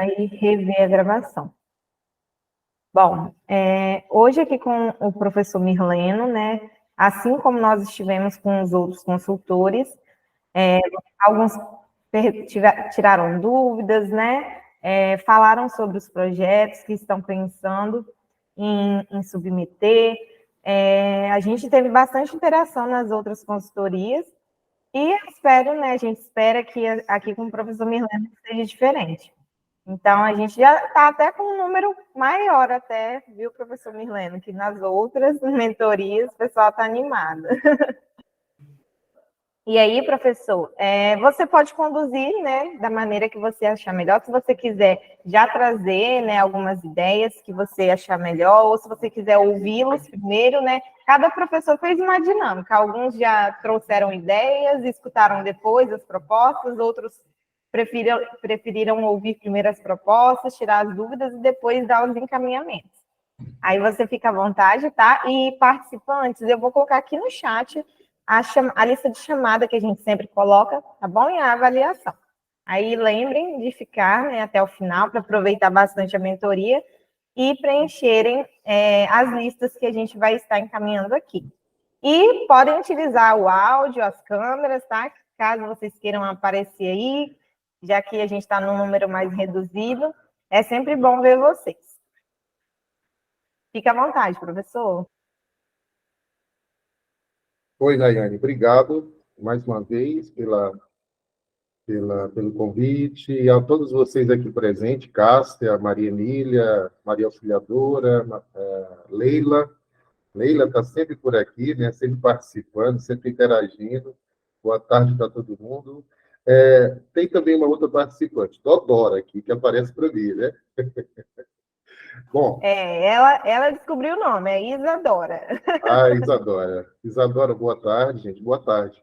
vai rever a gravação. Bom, hoje aqui com o professor Mirleno, né, assim como nós estivemos com os outros consultores, alguns tiraram dúvidas, né, falaram sobre os projetos que estão pensando em submeter. A gente teve bastante interação nas outras consultorias e a gente espera que aqui com o professor Mirleno seja diferente. Então, a gente já está até com um número maior até, viu, professor Mirleno, que nas outras mentorias o pessoal está animado. E aí, professor, você pode conduzir, né, da maneira que você achar melhor. Se você quiser já trazer, né, algumas ideias que você achar melhor, ou se você quiser ouvi-los primeiro, né, cada professor fez uma dinâmica. Alguns já trouxeram ideias, escutaram depois as propostas, outros preferiram ouvir primeiro as propostas, tirar as dúvidas e depois dar os encaminhamentos. Aí você fica à vontade, tá? E participantes, eu vou colocar aqui no chat a lista de chamada que a gente sempre coloca, tá bom? E a avaliação. Aí lembrem de ficar, né, até o final para aproveitar bastante a mentoria e preencherem as listas que a gente vai estar encaminhando aqui. E podem utilizar o áudio, as câmeras, tá? Caso vocês queiram aparecer aí, já que a gente está num número mais reduzido, é sempre bom ver vocês. Fique à vontade, professor. Oi, Daiane, obrigado mais uma vez pelo convite, e a todos vocês aqui presentes, Cássia, Maria Emília, Maria Auxiliadora, Leila. Leila está sempre por aqui, né? Sempre participando, sempre interagindo. Boa tarde para todo mundo. Tem também uma outra participante, Dodora, aqui, que aparece para mim, né? Bom. Ela descobriu o nome, é Isadora. Isadora. Isadora, boa tarde, gente. Boa tarde.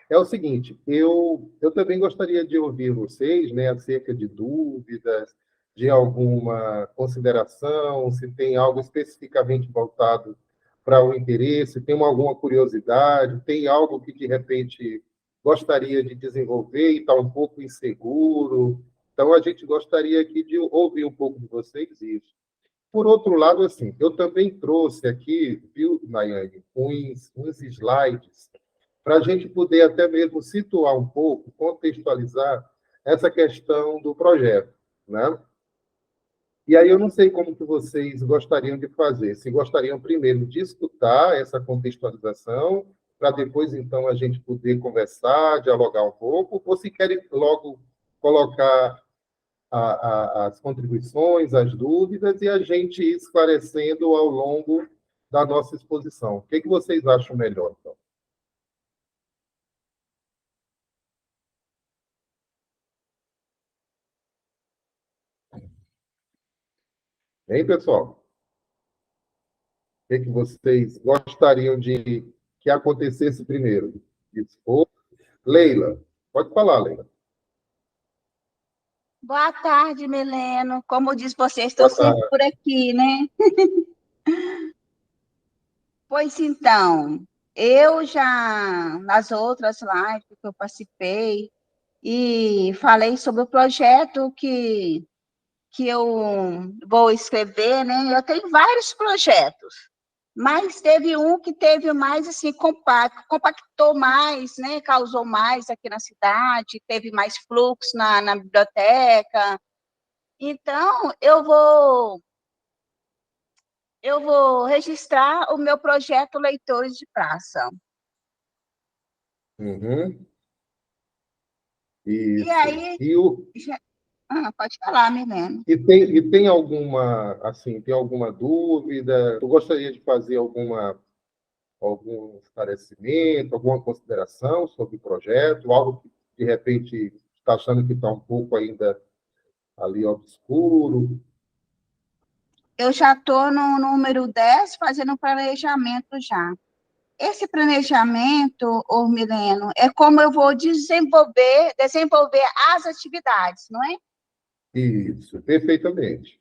É o seguinte, eu também gostaria de ouvir vocês, né, acerca de dúvidas, de alguma consideração, se tem algo especificamente voltado para o interesse, tem alguma curiosidade, tem algo que, de repente, gostaria de desenvolver e está um pouco inseguro. Então, a gente gostaria aqui de ouvir um pouco de vocês isso. Por outro lado, assim, eu também trouxe aqui, viu, Nayane, uns slides para a gente poder até mesmo situar um pouco, contextualizar essa questão do projeto, né? E aí eu não sei como que vocês gostariam de fazer. Se gostariam primeiro de escutar essa contextualização, para depois, então, a gente poder conversar, dialogar um pouco, ou se querem logo colocar as contribuições, as dúvidas, e a gente ir esclarecendo ao longo da nossa exposição. O que vocês acham melhor, então? Hein, pessoal? O que vocês gostariam de que acontecesse primeiro? Leila, pode falar, Leila. Boa tarde, Mileno. Como diz você, estou sempre por aqui, né? Pois então, eu já, nas outras lives que eu participei, e falei sobre o projeto que eu vou escrever, né? Eu tenho vários projetos, mas teve um que teve mais, assim, compactou mais, né? Causou mais aqui na cidade, teve mais fluxo na biblioteca. Então, eu vou registrar o meu projeto Leitores de Praça. Uhum. Isso. E aí... pode falar, Milena. E tem alguma, assim, tem alguma dúvida? Tu gostaria de fazer algum esclarecimento, alguma consideração sobre o projeto? Algo que, de repente, está achando que está um pouco ainda ali obscuro? Eu já estou no número 10, fazendo um planejamento já. Esse planejamento, ô Mileno, é como eu vou desenvolver as atividades, não é? Isso, perfeitamente.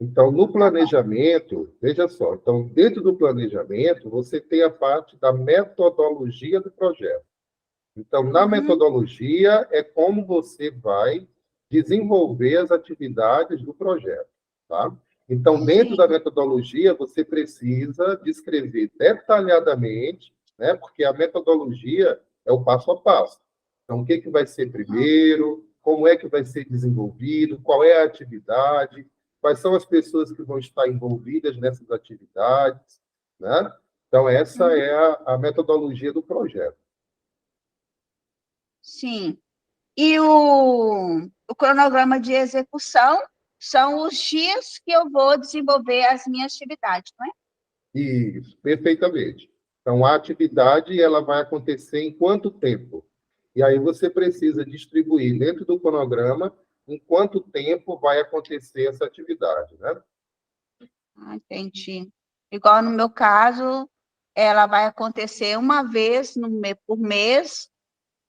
Então, no planejamento, veja só, então, dentro do planejamento, você tem a parte da metodologia do projeto. Então, na metodologia, é como você vai desenvolver as atividades do projeto, tá? Então, dentro Sim. da metodologia, você precisa descrever detalhadamente, né? Porque a metodologia é o passo a passo. Então, o que vai ser primeiro, como é que vai ser desenvolvido, qual é a atividade, quais são as pessoas que vão estar envolvidas nessas atividades, né? Então, essa é a metodologia do projeto. Sim. E o cronograma de execução são os dias que eu vou desenvolver as minhas atividades, não é? Isso, perfeitamente. Então, a atividade ela vai acontecer em quanto tempo? E aí você precisa distribuir dentro do cronograma em quanto tempo vai acontecer essa atividade, né? Ah, entendi. Igual no meu caso, ela vai acontecer uma vez por mês,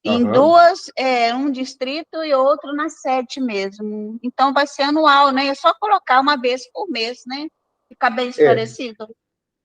em Aham. duas, um distrito e outro na sede mesmo. Então, vai ser anual, né? É só colocar uma vez por mês, né? Fica bem É, esclarecido.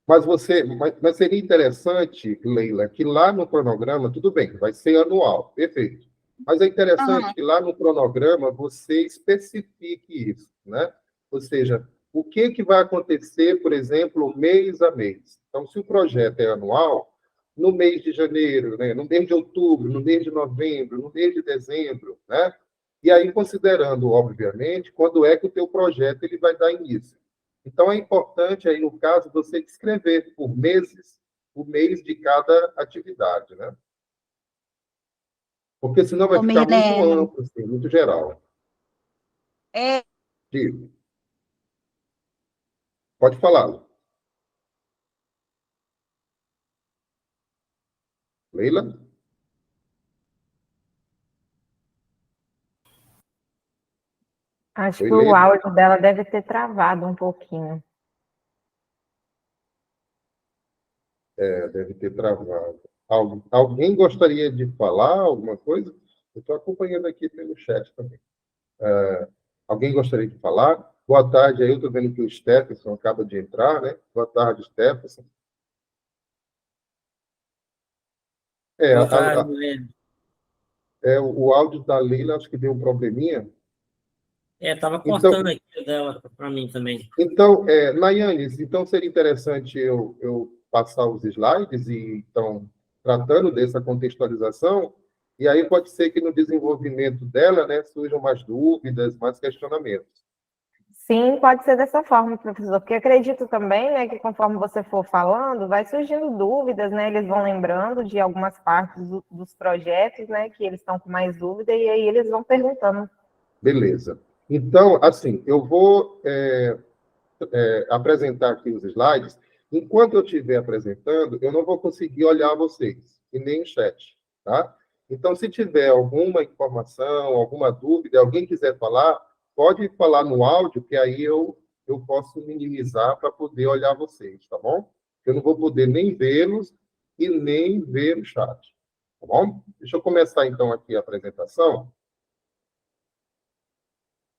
mas seria interessante, Leila, que lá no cronograma, tudo bem, vai ser anual, perfeito. Mas é interessante Aham. que lá no cronograma você especifique isso, né? Ou seja, o que vai acontecer, por exemplo, mês a mês. Então, se o projeto é anual, no mês de janeiro, né? No mês de outubro, no mês de novembro, no mês de dezembro, né? E aí, considerando, obviamente, quando é que o teu projeto ele vai dar início. Então, é importante, aí, no caso, você descrever por meses o mês de cada atividade, né? Porque senão vai Ô, ficar muito Milena, amplo, assim, muito geral. é, Digo, pode falar, Leila? Acho Oi, que o Leila? áudio dela deve ter travado um pouquinho. É, deve ter travado. Alguém gostaria de falar alguma coisa? Eu estou acompanhando aqui pelo chat também. Alguém gostaria de falar? Boa tarde, aí eu estou vendo que o Stephenson acaba de entrar, né? Boa tarde, Stephenson. É, Boa tarde, Milena. o áudio da Leila acho que deu um probleminha. Tava cortando Então, aqui o dela para mim também. Nayanes, então seria interessante eu passar os slides e, então, tratando dessa contextualização, e aí pode ser que no desenvolvimento dela, né, surjam mais dúvidas, mais questionamentos. Sim, pode ser dessa forma, professor, porque acredito também, né, que conforme você for falando, vai surgindo dúvidas, né, eles vão lembrando de algumas partes dos projetos, né, que eles estão com mais dúvida, e aí eles vão perguntando. Beleza. Então, assim, eu vou apresentar aqui os slides. Enquanto eu estiver apresentando, eu não vou conseguir olhar vocês, e nem o chat, tá? Então, se tiver alguma informação, alguma dúvida, alguém quiser falar, pode falar no áudio, que aí eu posso minimizar para poder olhar vocês, tá bom? Eu não vou poder nem vê-los e nem ver o chat, tá bom? Deixa eu começar, então, aqui a apresentação.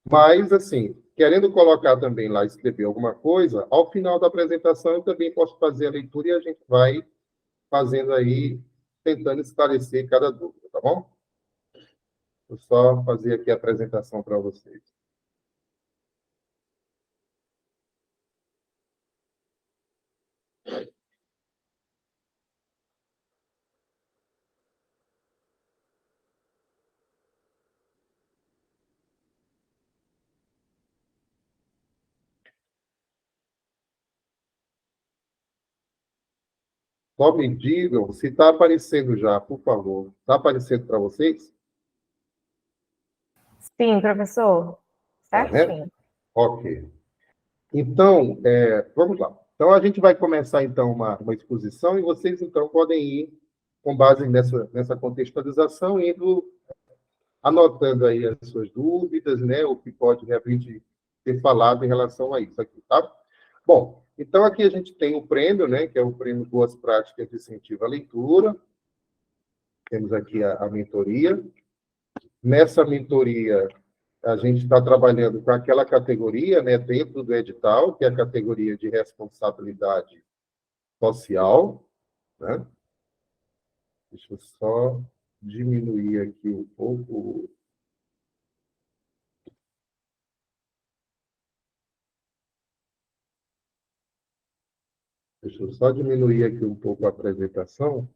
Mas, assim, querendo colocar também lá, escrever alguma coisa, ao final da apresentação eu também posso fazer a leitura e a gente vai fazendo aí, tentando esclarecer cada dúvida, tá bom? Vou só fazer aqui a apresentação para vocês. Só me digam se está aparecendo já, por favor. Está aparecendo para vocês? Sim, professor, Tá, né? certinho. Ok. Então, vamos lá. Então, a gente vai começar, então, uma exposição e vocês, então, podem ir, com base nessa contextualização, indo anotando aí as suas dúvidas, né, o que pode realmente ser falado em relação a isso aqui, tá? Bom, então aqui a gente tem o prêmio, né, que é o prêmio Boas Práticas de Incentivo à Leitura. Temos aqui a mentoria. Nessa mentoria, a gente está trabalhando com aquela categoria, né, dentro do edital, que é a categoria de responsabilidade social, né? Deixa eu só diminuir aqui um pouco Deixa eu só diminuir aqui um pouco a apresentação.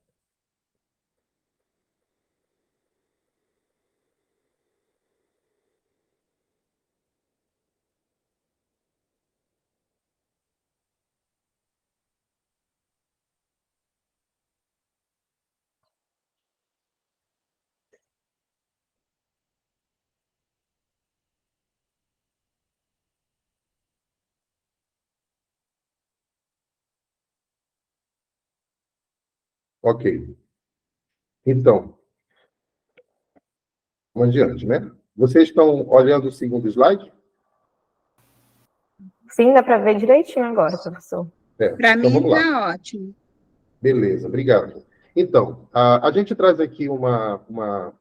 Ok. Então, vamos adiante, né? Vocês estão olhando o segundo slide? Sim, dá para ver direitinho agora, professor. Para Então, mim vamos lá. está ótimo. Beleza, obrigado. Então, a gente traz aqui uma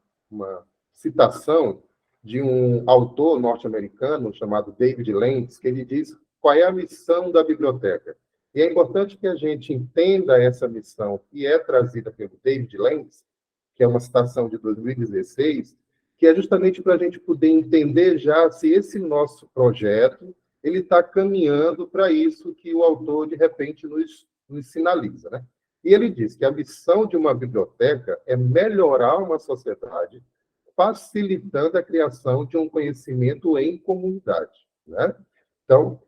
citação de um autor norte-americano chamado David Lentz, que ele diz qual é a missão da biblioteca. E é importante que a gente entenda essa missão que é trazida pelo David Lentz, que é uma citação de 2016, que é justamente para a gente poder entender já se esse nosso projeto ele está caminhando para isso que o autor, de repente, nos sinaliza, né? E ele diz que a missão de uma biblioteca é melhorar uma sociedade, facilitando a criação de um conhecimento em comunidade, né? Então,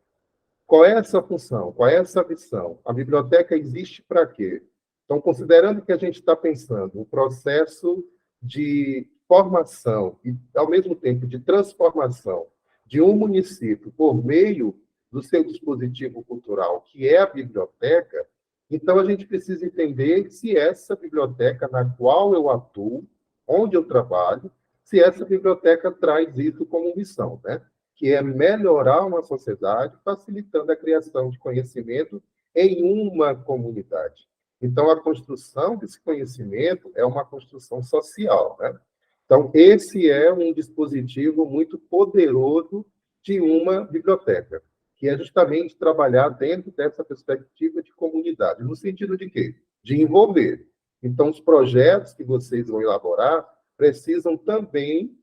qual é essa função? Qual é essa missão? A biblioteca existe para quê? Então, considerando que a gente está pensando um processo de formação e, ao mesmo tempo, de transformação de um município por meio do seu dispositivo cultural, que é a biblioteca, então a gente precisa entender se essa biblioteca na qual eu atuo, onde eu trabalho, se essa biblioteca traz isso como missão, né? Que é melhorar uma sociedade, facilitando a criação de conhecimento em uma comunidade. Então, a construção desse conhecimento é uma construção social, né? Então, esse é um dispositivo muito poderoso de uma biblioteca, que é justamente trabalhar dentro dessa perspectiva de comunidade. No sentido de quê? De envolver. Então, os projetos que vocês vão elaborar precisam também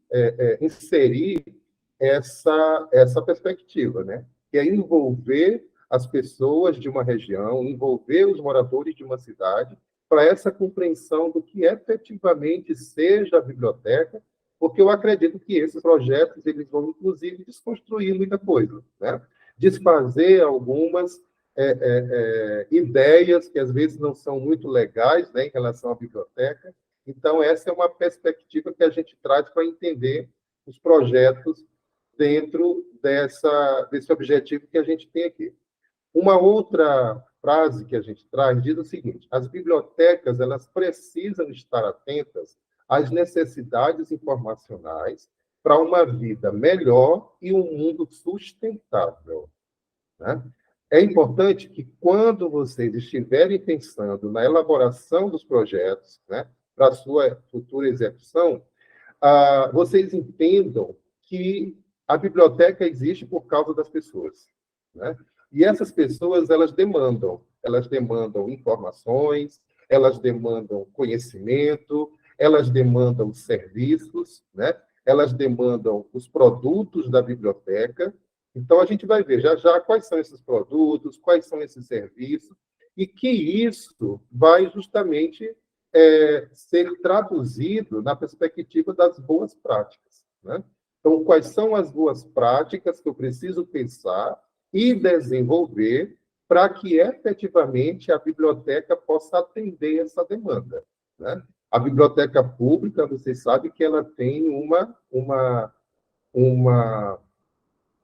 inserir essa perspectiva, né? Que é envolver as pessoas de uma região, envolver os moradores de uma cidade, para essa compreensão do que efetivamente seja a biblioteca, porque eu acredito que esses projetos eles vão, inclusive, desconstruir muita coisa, né? Desfazer algumas ideias que, às vezes, não são muito legais, né, em relação à biblioteca. Então, essa é uma perspectiva que a gente traz para entender os projetos dentro desse objetivo que a gente tem aqui. Uma outra frase que a gente traz diz o seguinte: as bibliotecas elas precisam estar atentas às necessidades informacionais para uma vida melhor e um mundo sustentável, né? É importante que, quando vocês estiverem pensando na elaboração dos projetos, né, para a sua futura execução, vocês entendam que a biblioteca existe por causa das pessoas, né? E essas pessoas, elas demandam informações, elas demandam conhecimento, elas demandam serviços, né? Elas demandam os produtos da biblioteca. Então, a gente vai ver já já quais são esses produtos, quais são esses serviços, e que isso vai justamente ser traduzido na perspectiva das boas práticas, né? Então, quais são as boas práticas que eu preciso pensar e desenvolver para que, efetivamente, a biblioteca possa atender essa demanda, né? A biblioteca pública, vocês sabem que ela tem uma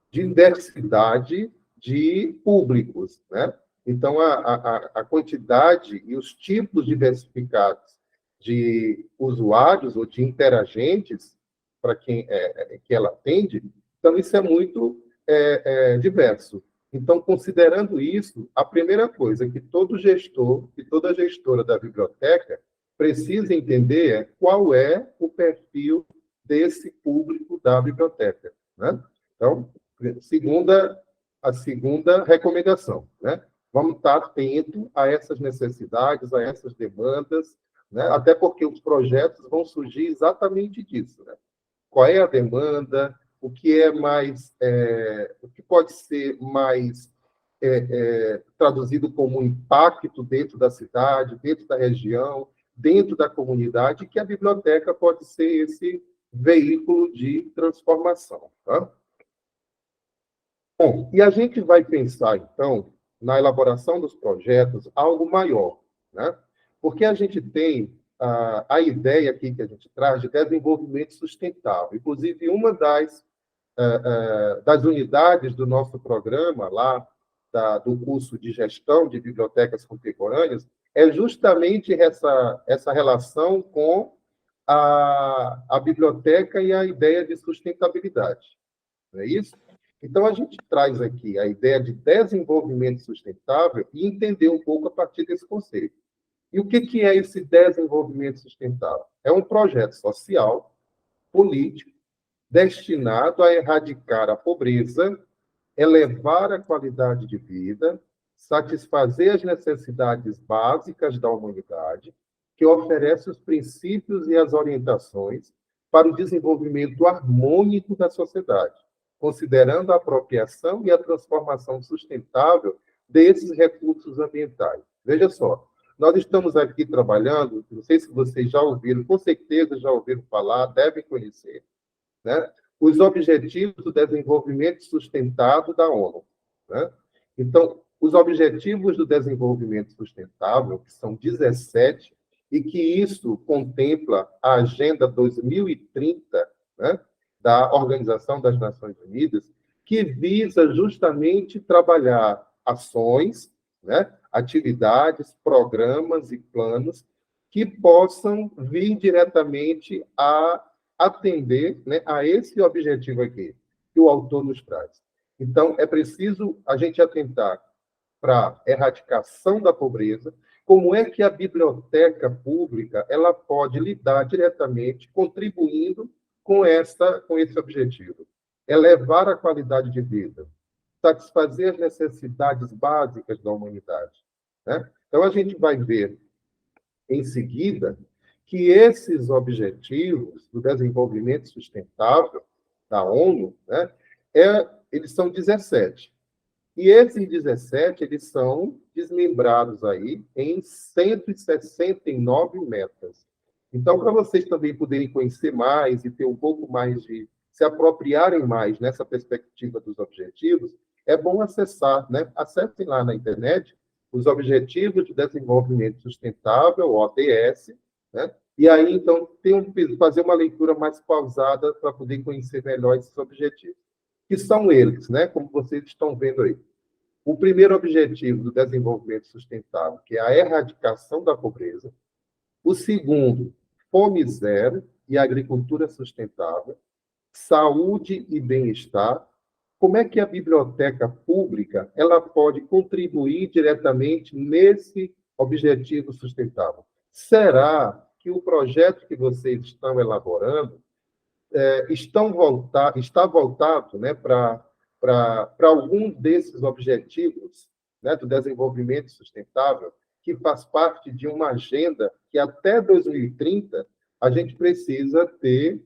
diversidade de públicos, né? Então, a quantidade e os tipos diversificados de usuários ou de interagentes para quem que ela atende, então, isso é muito diverso. Então, considerando isso, a primeira coisa que todo gestor e toda gestora da biblioteca precisa entender é qual é o perfil desse público da biblioteca, né? Então, a segunda recomendação, né? Vamos estar atento a essas necessidades, a essas demandas, né? Até porque os projetos vão surgir exatamente disso, né? Qual é a demanda, o que é mais, o que pode ser mais traduzido como impacto dentro da cidade, dentro da região, dentro da comunidade, que a biblioteca pode ser esse veículo de transformação. Tá? Bom, e a gente vai pensar, então, na elaboração dos projetos, algo maior, né? Porque a gente tem a ideia aqui que a gente traz de desenvolvimento sustentável. Inclusive, uma das unidades do nosso programa, lá, do curso de gestão de bibliotecas contemporâneas, é justamente essa relação com a biblioteca e a ideia de sustentabilidade. Não é isso? Então, a gente traz aqui a ideia de desenvolvimento sustentável e entender um pouco a partir desse conceito. E o que é esse desenvolvimento sustentável? É um projeto social, político, destinado a erradicar a pobreza, elevar a qualidade de vida, satisfazer as necessidades básicas da humanidade, que oferece os princípios e as orientações para o desenvolvimento harmônico da sociedade, considerando a apropriação e a transformação sustentável desses recursos ambientais. Veja só, nós estamos aqui trabalhando, não sei se vocês já ouviram, com certeza já ouviram falar, devem conhecer, né? Os Objetivos do Desenvolvimento Sustentável da ONU. Né? Então, os Objetivos do Desenvolvimento Sustentável, que são 17, e que isso contempla a Agenda 2030, né, da Organização das Nações Unidas, que visa justamente trabalhar ações, né, atividades, programas e planos que possam vir diretamente a atender, né, a esse objetivo aqui que o autor nos traz. Então, é preciso a gente atentar para a erradicação da pobreza, como é que a biblioteca pública ela pode lidar diretamente, contribuindo com esse objetivo. Elevar a qualidade de vida, satisfazer as necessidades básicas da humanidade. Né? Então, a gente vai ver, em seguida, que esses objetivos do desenvolvimento sustentável da ONU, né, eles são 17. E esses 17, eles são desmembrados aí em 169 metas. Então, para vocês também poderem conhecer mais e ter um pouco mais de se apropriarem mais nessa perspectiva dos objetivos, é bom acessar, né? Acessem lá na internet os Objetivos de Desenvolvimento Sustentável, ODS, né? E aí, então, fazer uma leitura mais pausada para poder conhecer melhor esses objetivos, que são eles, né? Como vocês estão vendo aí. O primeiro objetivo do desenvolvimento sustentável, que é a erradicação da pobreza. O segundo, fome zero e agricultura sustentável. Saúde e bem-estar. Como é que a biblioteca pública ela pode contribuir diretamente nesse objetivo sustentável? Será que o projeto que vocês estão elaborando está voltado, né, para algum desses objetivos, né, do desenvolvimento sustentável, que faz parte de uma agenda que até 2030 a gente precisa ter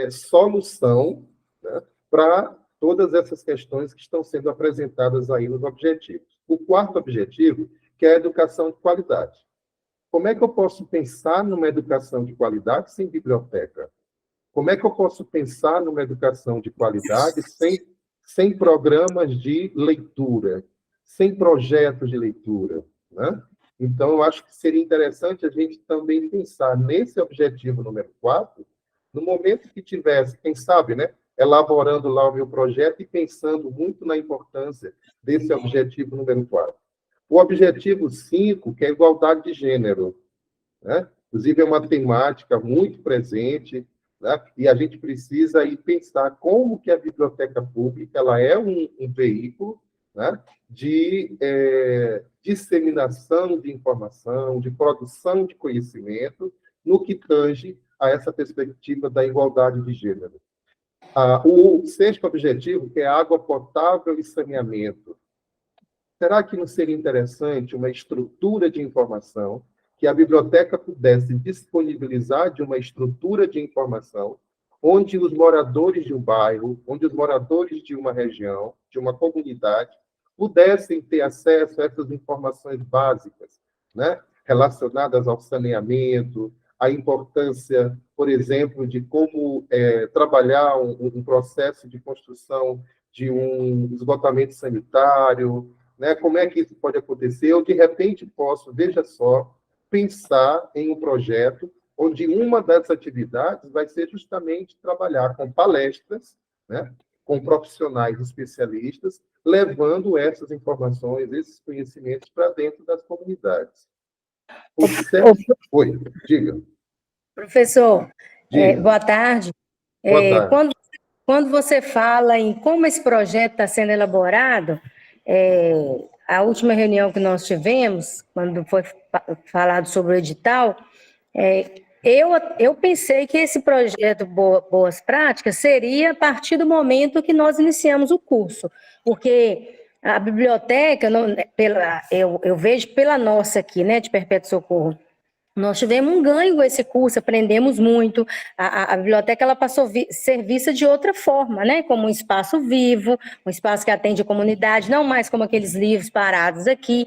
solução, né, para todas essas questões que estão sendo apresentadas aí nos objetivos. O quarto objetivo, que é a educação de qualidade. Como é que eu posso pensar numa educação de qualidade sem biblioteca? Como é que eu posso pensar numa educação de qualidade sem programas de leitura, sem projetos de leitura, né? Então, eu acho que seria interessante a gente também pensar nesse objetivo número 4, no momento que tivesse, quem sabe, né, elaborando lá o meu projeto e pensando muito na importância desse objetivo número 4. O objetivo 5, que é a igualdade de gênero, né? Inclusive, é uma temática muito presente, né? E a gente precisa aí pensar como que a biblioteca pública ela é um veículo, né, de disseminação de informação, de produção de conhecimento, no que tange a essa perspectiva da igualdade de gênero. O sexto objetivo, que é água potável e saneamento. Será que não seria interessante uma estrutura de informação que a biblioteca pudesse disponibilizar de uma estrutura de informação onde os moradores de um bairro, onde os moradores de uma região, de uma comunidade, pudessem ter acesso a essas informações básicas, né, relacionadas ao saneamento, a importância, por exemplo, de como trabalhar um processo de construção de um esgotamento sanitário, né? Como é que isso pode acontecer? Eu, de repente, posso, veja só, pensar em um projeto onde uma das atividades vai ser justamente trabalhar com palestras, né? Com profissionais especialistas, levando essas informações, esses conhecimentos para dentro das comunidades. Oi, diga. Professor, Diga. boa tarde. Boa tarde. Quando você fala em como esse projeto está sendo elaborado, a última reunião que nós tivemos, quando foi falado sobre o edital, eu pensei que esse projeto Boas Práticas seria a partir do momento que nós iniciamos o curso, porque a biblioteca, eu vejo pela nossa aqui, né, de Perpétuo Socorro, nós tivemos um ganho com esse curso, aprendemos muito. A biblioteca ela passou a ser vista de outra forma, né? Como um espaço vivo, um espaço que atende a comunidade, não mais como aqueles livros parados aqui.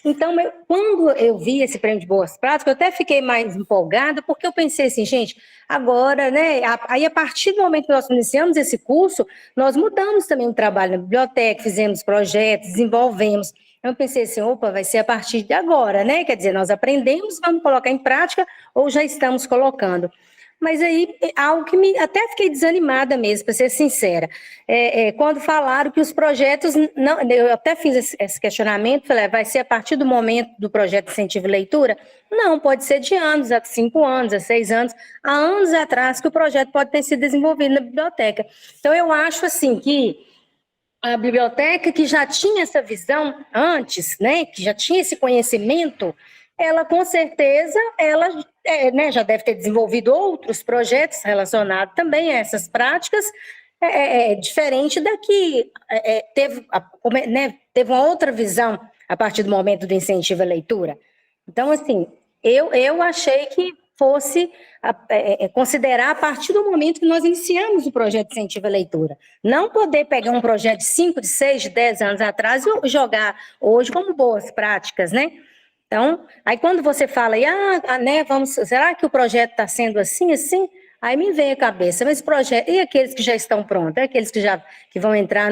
Então, quando eu vi esse prêmio de Boas Práticas, eu até fiquei mais empolgada, porque eu pensei assim, gente, agora, né? Aí, a partir do momento que nós iniciamos esse curso, nós mudamos também o trabalho na biblioteca, fizemos projetos, desenvolvemos. Eu pensei assim, opa, vai ser a partir de agora, né? Quer dizer, nós aprendemos, vamos colocar em prática ou já estamos colocando. Mas aí, algo que até fiquei desanimada mesmo, para ser sincera. Quando falaram que os projetos, não, eu até fiz esse questionamento, falei, vai ser a partir do momento do projeto de incentivo à leitura? Não, pode ser de anos, há 5 anos, há 6 anos, há anos atrás que o projeto pode ter sido desenvolvido na biblioteca. Então, eu acho assim que a biblioteca que já tinha essa visão antes, né, que já tinha esse conhecimento, ela com certeza, né, já deve ter desenvolvido outros projetos relacionados também a essas práticas, diferente daqui, teve uma outra visão a partir do momento do incentivo à leitura. Então, assim, eu achei que fosse considerar a partir do momento que nós iniciamos o projeto de incentivo à leitura. Não poder pegar um projeto de 5, de 6, de 10 anos atrás e jogar hoje como boas práticas, né? Então, aí quando você fala, né, será que o projeto está sendo assim, assim? Aí me vem a cabeça, mas projeto, e aqueles que já estão prontos? Aqueles que vão entrar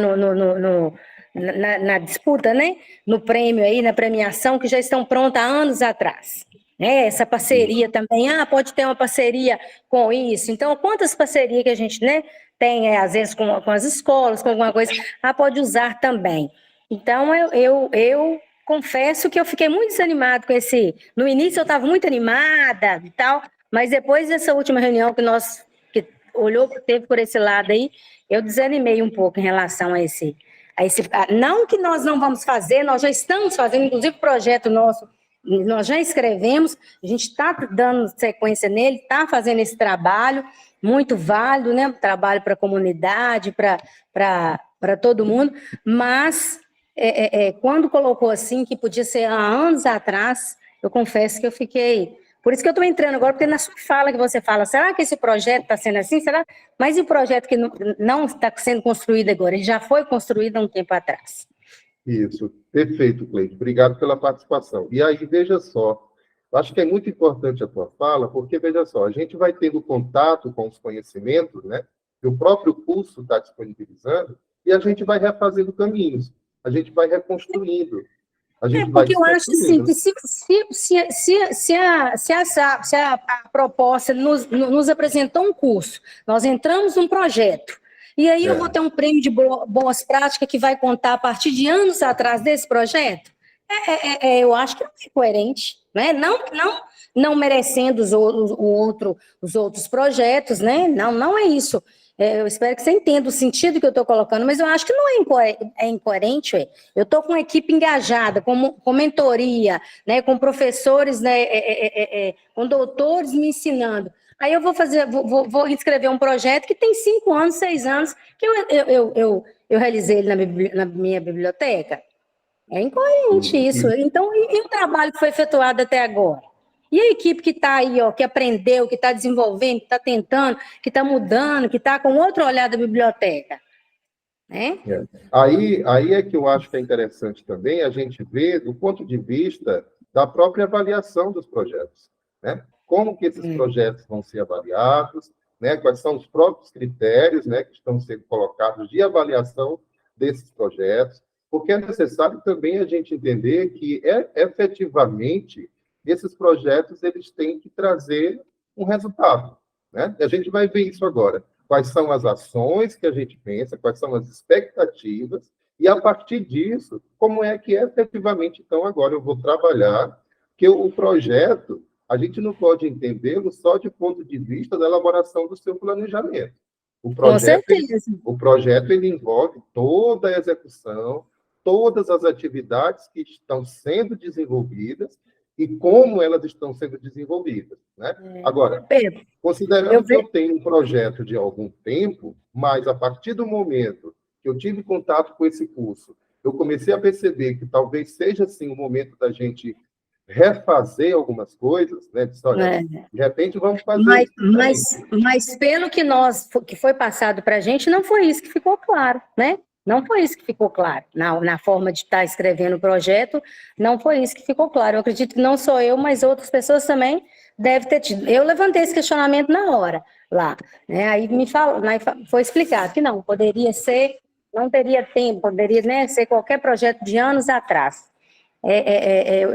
na disputa, né? No prêmio aí, na premiação, que já estão prontos há anos atrás. Essa parceria também, pode ter uma parceria com isso. Então, quantas parcerias que a gente, né, tem, às vezes, com as escolas, com alguma coisa, pode usar também. Então, eu confesso que eu fiquei muito desanimada com esse... No início, eu estava muito animada e tal, mas depois dessa última reunião que teve por esse lado aí, eu desanimei um pouco em relação a esse... Não que nós não vamos fazer, nós já estamos fazendo, inclusive o projeto nosso, nós já escrevemos, a gente está dando sequência nele, está fazendo esse trabalho, muito válido, né? Trabalho para a comunidade, para todo mundo, mas quando colocou assim, que podia ser há anos atrás, eu confesso que eu fiquei... Por isso que eu estou entrando agora, porque na sua fala que você fala, será que esse projeto está sendo assim? Será? Mas e o projeto que não está sendo construído agora? Ele já foi construído há um tempo atrás. Isso, perfeito, Cleide. Obrigado pela participação. E aí, veja só, acho que é muito importante a tua fala, porque, veja só, a gente vai tendo contato com os conhecimentos, né, que o próprio curso está disponibilizando, e a gente vai refazendo caminhos, a gente vai reconstruindo, a gente vai porque eu acho assim, que se a proposta nos apresentou um curso, nós entramos num projeto, e aí eu vou ter um prêmio de boas práticas que vai contar a partir de anos atrás desse projeto? Eu acho que não é coerente, né? Não merecendo os outros projetos, né? Não é isso. Eu espero que você entenda o sentido que eu estou colocando, mas eu acho que não é incoerente. Eu estou com uma equipe engajada, com mentoria, né? Com professores, né? Com doutores me ensinando. Aí eu vou escrever um projeto que tem 5 anos, 6 anos, que eu realizei ele na minha biblioteca. É incoerente isso. Então, e o trabalho que foi efetuado até agora? E a equipe que está aí, que aprendeu, que está desenvolvendo, que está tentando, que está mudando, que está com outro olhar da biblioteca? né? Aí é que eu acho que é interessante também a gente ver do ponto de vista da própria avaliação dos projetos, né? Como que esses projetos vão ser avaliados, né? Quais são os próprios critérios, né, que estão sendo colocados de avaliação desses projetos, porque é necessário também a gente entender que efetivamente esses projetos eles têm que trazer um resultado, né? E a gente vai ver isso agora. Quais são as ações que a gente pensa, quais são as expectativas, e a partir disso, como é que efetivamente, então, agora eu vou trabalhar, que o projeto, a gente não pode entendê-lo só de ponto de vista da elaboração do seu planejamento. Com certeza. O projeto ele envolve toda a execução, todas as atividades que estão sendo desenvolvidas e como elas estão sendo desenvolvidas, né? Agora, considerando que eu tenho um projeto de algum tempo, mas a partir do momento que eu tive contato com esse curso, eu comecei a perceber que talvez seja, assim, o momento da gente refazer algumas coisas, né? Olha, de repente vamos fazer mas pelo que foi passado para a gente, não foi isso que ficou claro, né? Não foi isso que ficou claro. Na forma de estar escrevendo o projeto, não foi isso que ficou claro. Eu acredito que não sou eu, mas outras pessoas também devem ter tido. Eu levantei esse questionamento na hora, lá, né? Aí foi explicado que não, poderia ser, não teria tempo, poderia, né, ser qualquer projeto de anos atrás.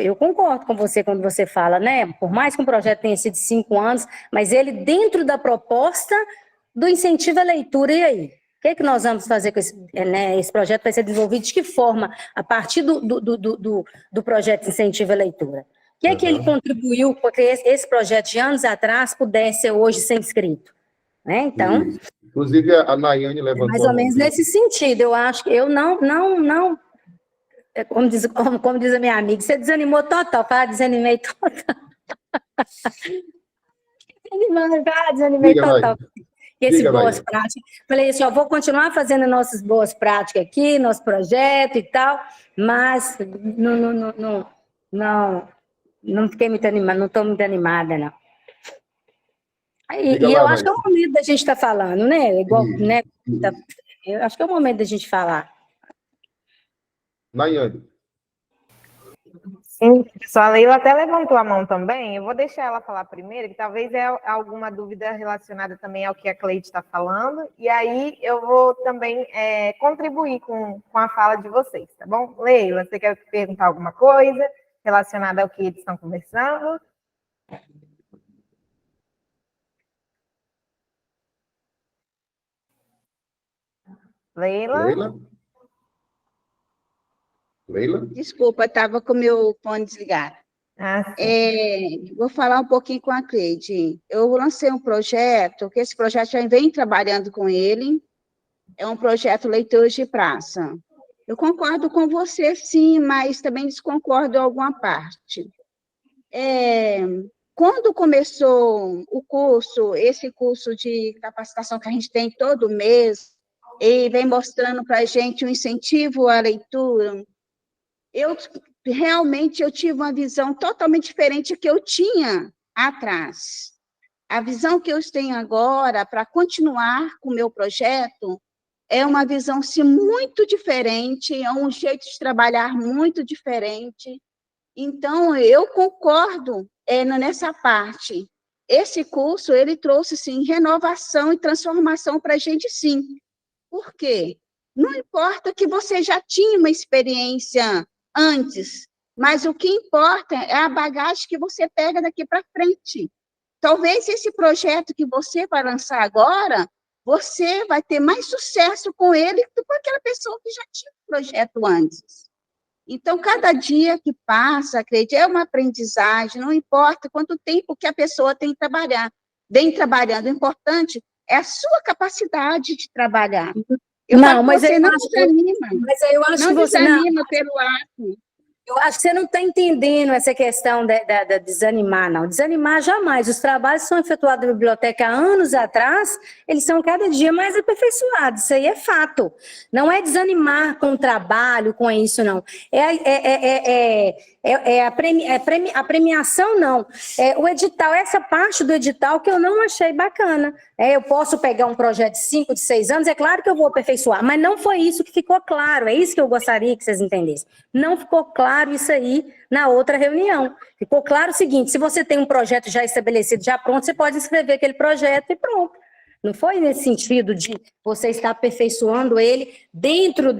Eu concordo com você quando você fala, né? Por mais que um projeto tenha sido de 5 anos, mas ele dentro da proposta do incentivo à leitura, e aí? O que nós vamos fazer com esse, né? Esse projeto vai ser desenvolvido de que forma? A partir do projeto de incentivo à leitura. O que ele contribuiu para que esse projeto de anos atrás pudesse hoje ser inscrito? Né? Então, inclusive a Nayane levantou mais ou menos nesse sentido, eu acho que eu não como diz a minha amiga, você desanimou total, desanimei total. Desanimei total. Esse boas práticas. Falei assim, vou continuar fazendo nossas boas práticas aqui, nosso projeto e tal, mas não fiquei muito animada, não estou muito animada, não. E eu acho que é o momento da gente estar falando, né? Igual, né? Eu acho que é o momento da gente falar. Nayane. Sim, pessoal, a Leila até levantou a mão também. Eu vou deixar ela falar primeiro, que talvez é alguma dúvida relacionada também ao que a Cleide está falando, e aí eu vou também contribuir com a fala de vocês, tá bom? Leila, você quer perguntar alguma coisa relacionada ao que eles estão conversando? Leila? Desculpa, estava com o meu fone desligado. Vou falar um pouquinho com a Cleide. Eu lancei um projeto, que esse projeto já vem trabalhando com ele, é um projeto Leitores de Praça. Eu concordo com você, sim, mas também desconcordo em alguma parte. Quando começou o curso, esse curso de capacitação que a gente tem todo mês, e vem mostrando para a gente um incentivo à leitura, eu tive uma visão totalmente diferente que eu tinha atrás. A visão que eu tenho agora, para continuar com o meu projeto, é uma visão sim, muito diferente, é um jeito de trabalhar muito diferente. Então, eu concordo nessa parte. Esse curso, ele trouxe, sim, renovação e transformação para a gente, sim. Por quê? Não importa que você já tinha uma experiência antes, mas o que importa é a bagagem que você pega daqui para frente. Talvez esse projeto que você vai lançar agora, você vai ter mais sucesso com ele do que aquela pessoa que já tinha um projeto antes. Então, cada dia que passa, acredito, é uma aprendizagem, não importa quanto tempo que a pessoa tem que trabalhar. Vem trabalhando, o importante é a sua capacidade de trabalhar. Mas você não desanima. Mas eu acho não que você desanima pelo ato. Eu acho que você não está entendendo essa questão de desanimar, não. Desanimar jamais. Os trabalhos que são efetuados na biblioteca há anos atrás, eles são cada dia mais aperfeiçoados. Isso aí é fato. Não é desanimar com o trabalho, com isso, não. A premiação, não. O edital, essa parte do edital que eu não achei bacana. Eu posso pegar um projeto de 5, de 6 anos, é claro que eu vou aperfeiçoar, mas não foi isso que ficou claro, é isso que eu gostaria que vocês entendessem. Não ficou claro isso aí na outra reunião. Ficou claro o seguinte, se você tem um projeto já estabelecido, já pronto, você pode escrever aquele projeto e pronto. Não foi nesse sentido de você estar aperfeiçoando ele dentro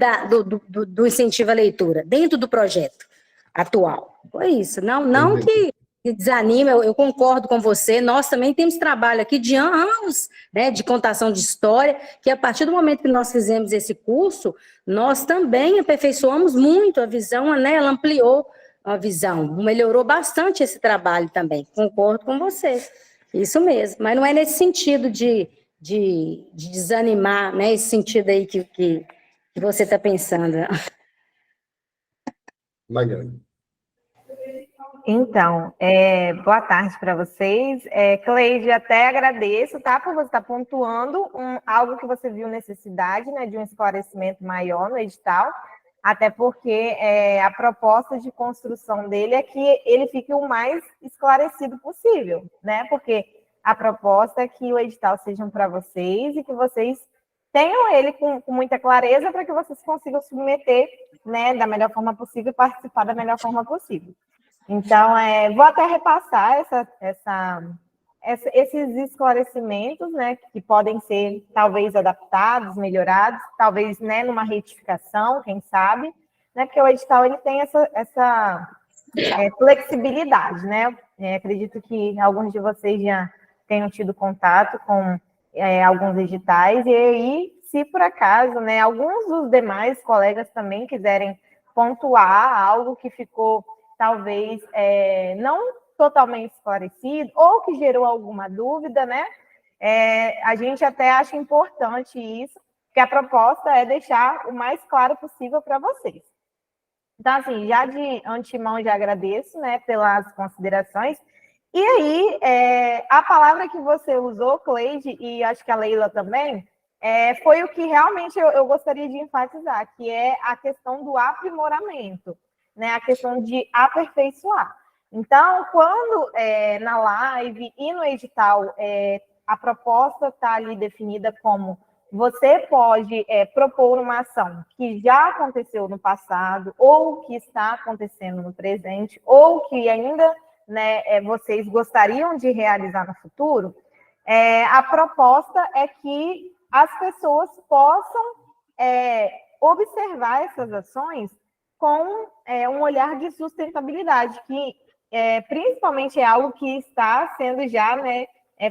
do incentivo à leitura, dentro do projeto atual. Foi isso. Não que desanime, eu concordo com você, nós também temos trabalho aqui de anos, né, de contação de história, que a partir do momento que nós fizemos esse curso, nós também aperfeiçoamos muito a visão, né, ela ampliou a visão, melhorou bastante esse trabalho também, concordo com você, isso mesmo, mas não é nesse sentido de desanimar, né, esse sentido aí que você está pensando. Mariane. Então, boa tarde para vocês. Cleide, até agradeço, tá, por você estar pontuando algo que você viu necessidade, né, de um esclarecimento maior no edital, até porque a proposta de construção dele é que ele fique o mais esclarecido possível, né, porque a proposta é que o edital seja para vocês e que vocês tenham ele com muita clareza para que vocês consigam submeter, né, da melhor forma possível e participar da melhor forma possível. Então, vou até repassar esses esclarecimentos, né, que podem ser, talvez, adaptados, melhorados, talvez, né, numa retificação, quem sabe, né, porque o edital ele tem essa flexibilidade, né, acredito que alguns de vocês já tenham tido contato com alguns editais, e aí, se por acaso, né, alguns dos demais colegas também quiserem pontuar algo que ficou talvez não totalmente esclarecido, ou que gerou alguma dúvida, né? A gente até acha importante isso, que a proposta é deixar o mais claro possível para vocês. Então, assim, já de antemão já agradeço, né, pelas considerações. E aí, a palavra que você usou, Cleide, e acho que a Leila também, foi o que realmente eu gostaria de enfatizar, que é a questão do aprimoramento, né, a questão de aperfeiçoar. Então, quando na live e no edital a proposta está ali definida como você pode propor uma ação que já aconteceu no passado, ou que está acontecendo no presente, ou que ainda, né, vocês gostariam de realizar no futuro, a proposta é que as pessoas possam observar essas ações com um olhar de sustentabilidade, que principalmente é algo que está sendo já, né,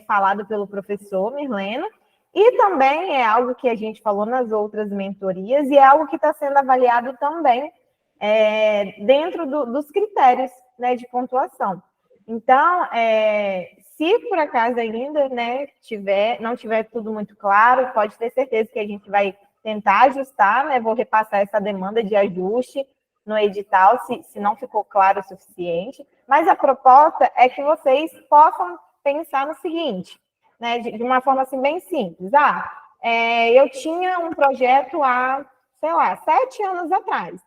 falado pelo professor Mirleno, e também é algo que a gente falou nas outras mentorias, e é algo que está sendo avaliado também dentro dos critérios, né, de pontuação. Então, se por acaso ainda, né, não tiver tudo muito claro, pode ter certeza que a gente vai tentar ajustar, né, vou repassar essa demanda de ajuste no edital, se não ficou claro o suficiente, mas a proposta é que vocês possam pensar no seguinte, né, de uma forma assim bem simples. Eu tinha um projeto há, sei lá, 7 anos atrás,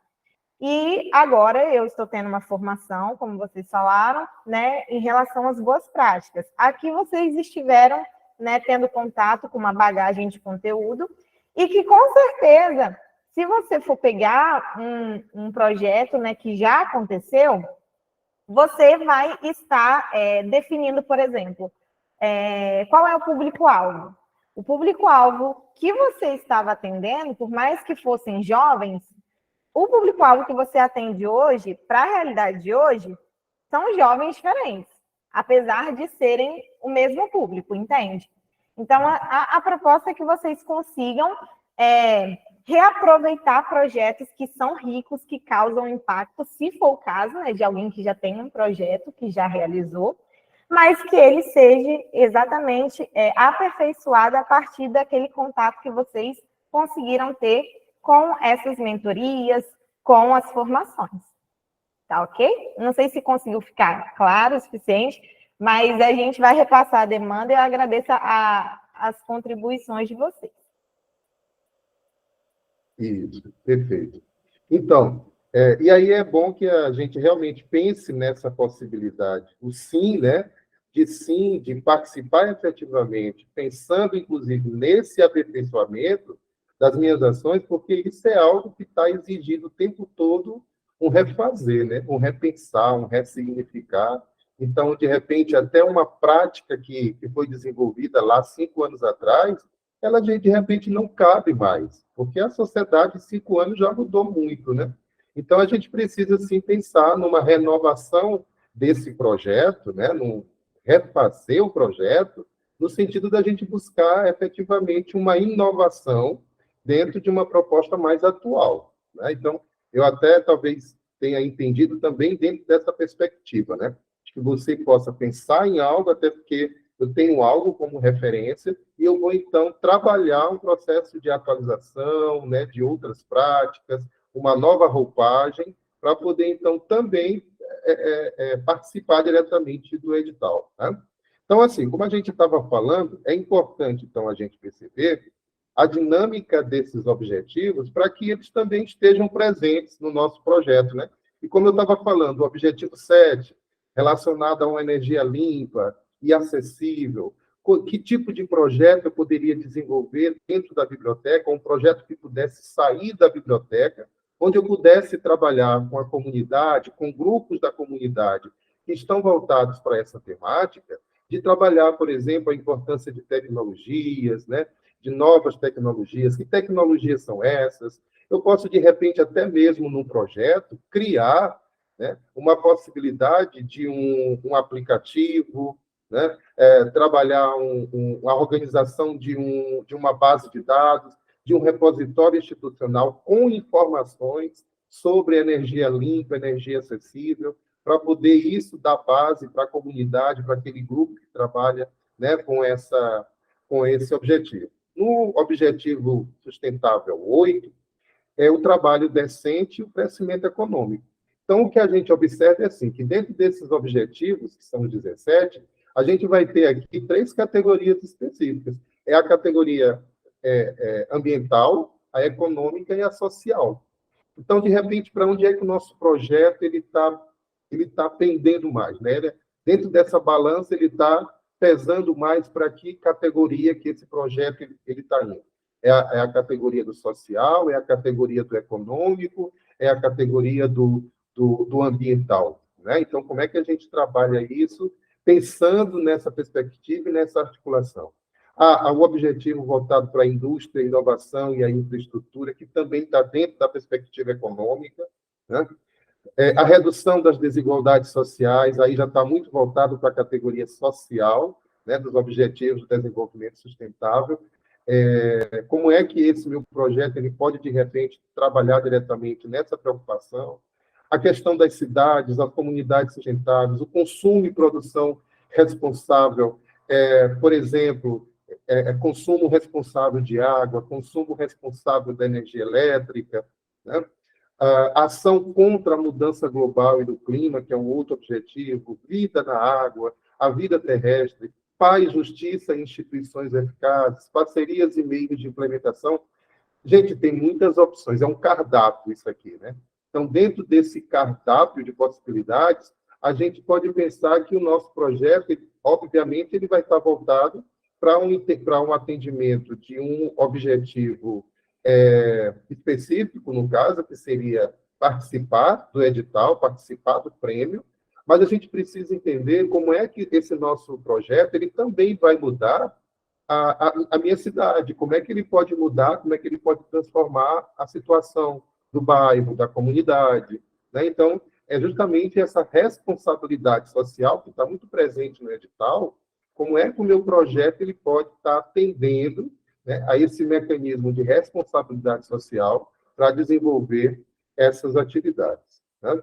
e agora eu estou tendo uma formação, como vocês falaram, né, em relação às boas práticas. Aqui vocês estiveram, né, tendo contato com uma bagagem de conteúdo, e que com certeza, se você for pegar um projeto, né, que já aconteceu, você vai estar definindo, por exemplo, qual é o público-alvo. O público-alvo que você estava atendendo, por mais que fossem jovens, o público-alvo que você atende hoje, para a realidade de hoje, são jovens diferentes, apesar de serem o mesmo público, entende? Então, a proposta é que vocês consigam reaproveitar projetos que são ricos, que causam impacto, se for o caso, né, de alguém que já tem um projeto, que já realizou, mas que ele seja exatamente aperfeiçoado a partir daquele contato que vocês conseguiram ter com essas mentorias, com as formações. Tá ok? Não sei se conseguiu ficar claro o suficiente, mas a gente vai repassar a demanda e eu agradeço as contribuições de vocês. Isso, perfeito. Então, E aí é bom que a gente realmente pense nessa possibilidade. O sim, né? De participar efetivamente, pensando, inclusive, nesse aperfeiçoamento das minhas ações, porque isso é algo que está exigindo o tempo todo um refazer, né? Um repensar, um ressignificar. Então, de repente, até uma prática que foi desenvolvida lá 5 anos atrás, ela, de repente, não cabe mais, porque a sociedade, em 5 anos, já mudou muito, né? Então, a gente precisa, sim, pensar numa renovação desse projeto, né? Num refazer o projeto, no sentido da gente buscar, efetivamente, uma inovação dentro de uma proposta mais atual, né? Então, eu até, talvez, tenha entendido também dentro dessa perspectiva, né? Que você possa pensar em algo, até porque eu tenho algo como referência, e eu vou, então, trabalhar um processo de atualização, né, de outras práticas, uma nova roupagem, para poder, então, também participar diretamente do edital. Né? Então, assim, como a gente estava falando, é importante, então, a gente perceber a dinâmica desses objetivos para que eles também estejam presentes no nosso projeto. Né? E como eu estava falando, o objetivo 7, relacionado a uma energia limpa e acessível, que tipo de projeto eu poderia desenvolver dentro da biblioteca, um projeto que pudesse sair da biblioteca, onde eu pudesse trabalhar com a comunidade, com grupos da comunidade que estão voltados para essa temática, de trabalhar, por exemplo, a importância de tecnologias, né? De novas tecnologias. Que tecnologias são essas? Eu posso, de repente, até mesmo num projeto, criar, né, uma possibilidade de um aplicativo, né? Trabalhar a organização de uma base de dados, de um repositório institucional com informações sobre energia limpa, energia acessível, para poder isso dar base para a comunidade, para aquele grupo que trabalha, né, com esse objetivo. No objetivo sustentável 8, é o trabalho decente e o crescimento econômico. Então, o que a gente observa é assim, que dentro desses objetivos, que são 17, a gente vai ter aqui 3 categorias específicas. É a categoria ambiental, a econômica e a social. Então, de repente, para onde é que o nosso projeto ele tá pendendo mais? Né? Dentro dessa balança, ele está pesando mais para que categoria que esse projeto ele está indo. É a categoria do social, é a categoria do econômico, é a categoria do ambiental. Né? Então, como é que a gente trabalha isso pensando nessa perspectiva e nessa articulação? O objetivo voltado para a indústria, a inovação e a infraestrutura, que também está dentro da perspectiva econômica, né? A redução das desigualdades sociais, aí já está muito voltado para a categoria social, né, dos Objetivos do Desenvolvimento Sustentável. Como é que esse meu projeto ele pode, de repente, trabalhar diretamente nessa preocupação? A questão das cidades, as comunidades sustentáveis, o consumo e produção responsável, por exemplo, consumo responsável de água, consumo responsável da energia elétrica, né? A ação contra a mudança global e do clima, que é um outro objetivo, vida na água, a vida terrestre, paz, justiça e instituições eficazes, parcerias e meios de implementação. Gente, tem muitas opções, é um cardápio isso aqui, né? Então, dentro desse cardápio de possibilidades, a gente pode pensar que o nosso projeto, obviamente, ele vai estar voltado para um atendimento de um objetivo específico, no caso, que seria participar do edital, participar do prêmio, mas a gente precisa entender como é que esse nosso projeto ele também vai mudar a minha cidade, como é que ele pode mudar, como é que ele pode transformar a situação do bairro, da comunidade. Né? Então, é justamente essa responsabilidade social que está muito presente no edital, como é que o meu projeto ele pode estar atendendo, né, a esse mecanismo de responsabilidade social para desenvolver essas atividades. Né?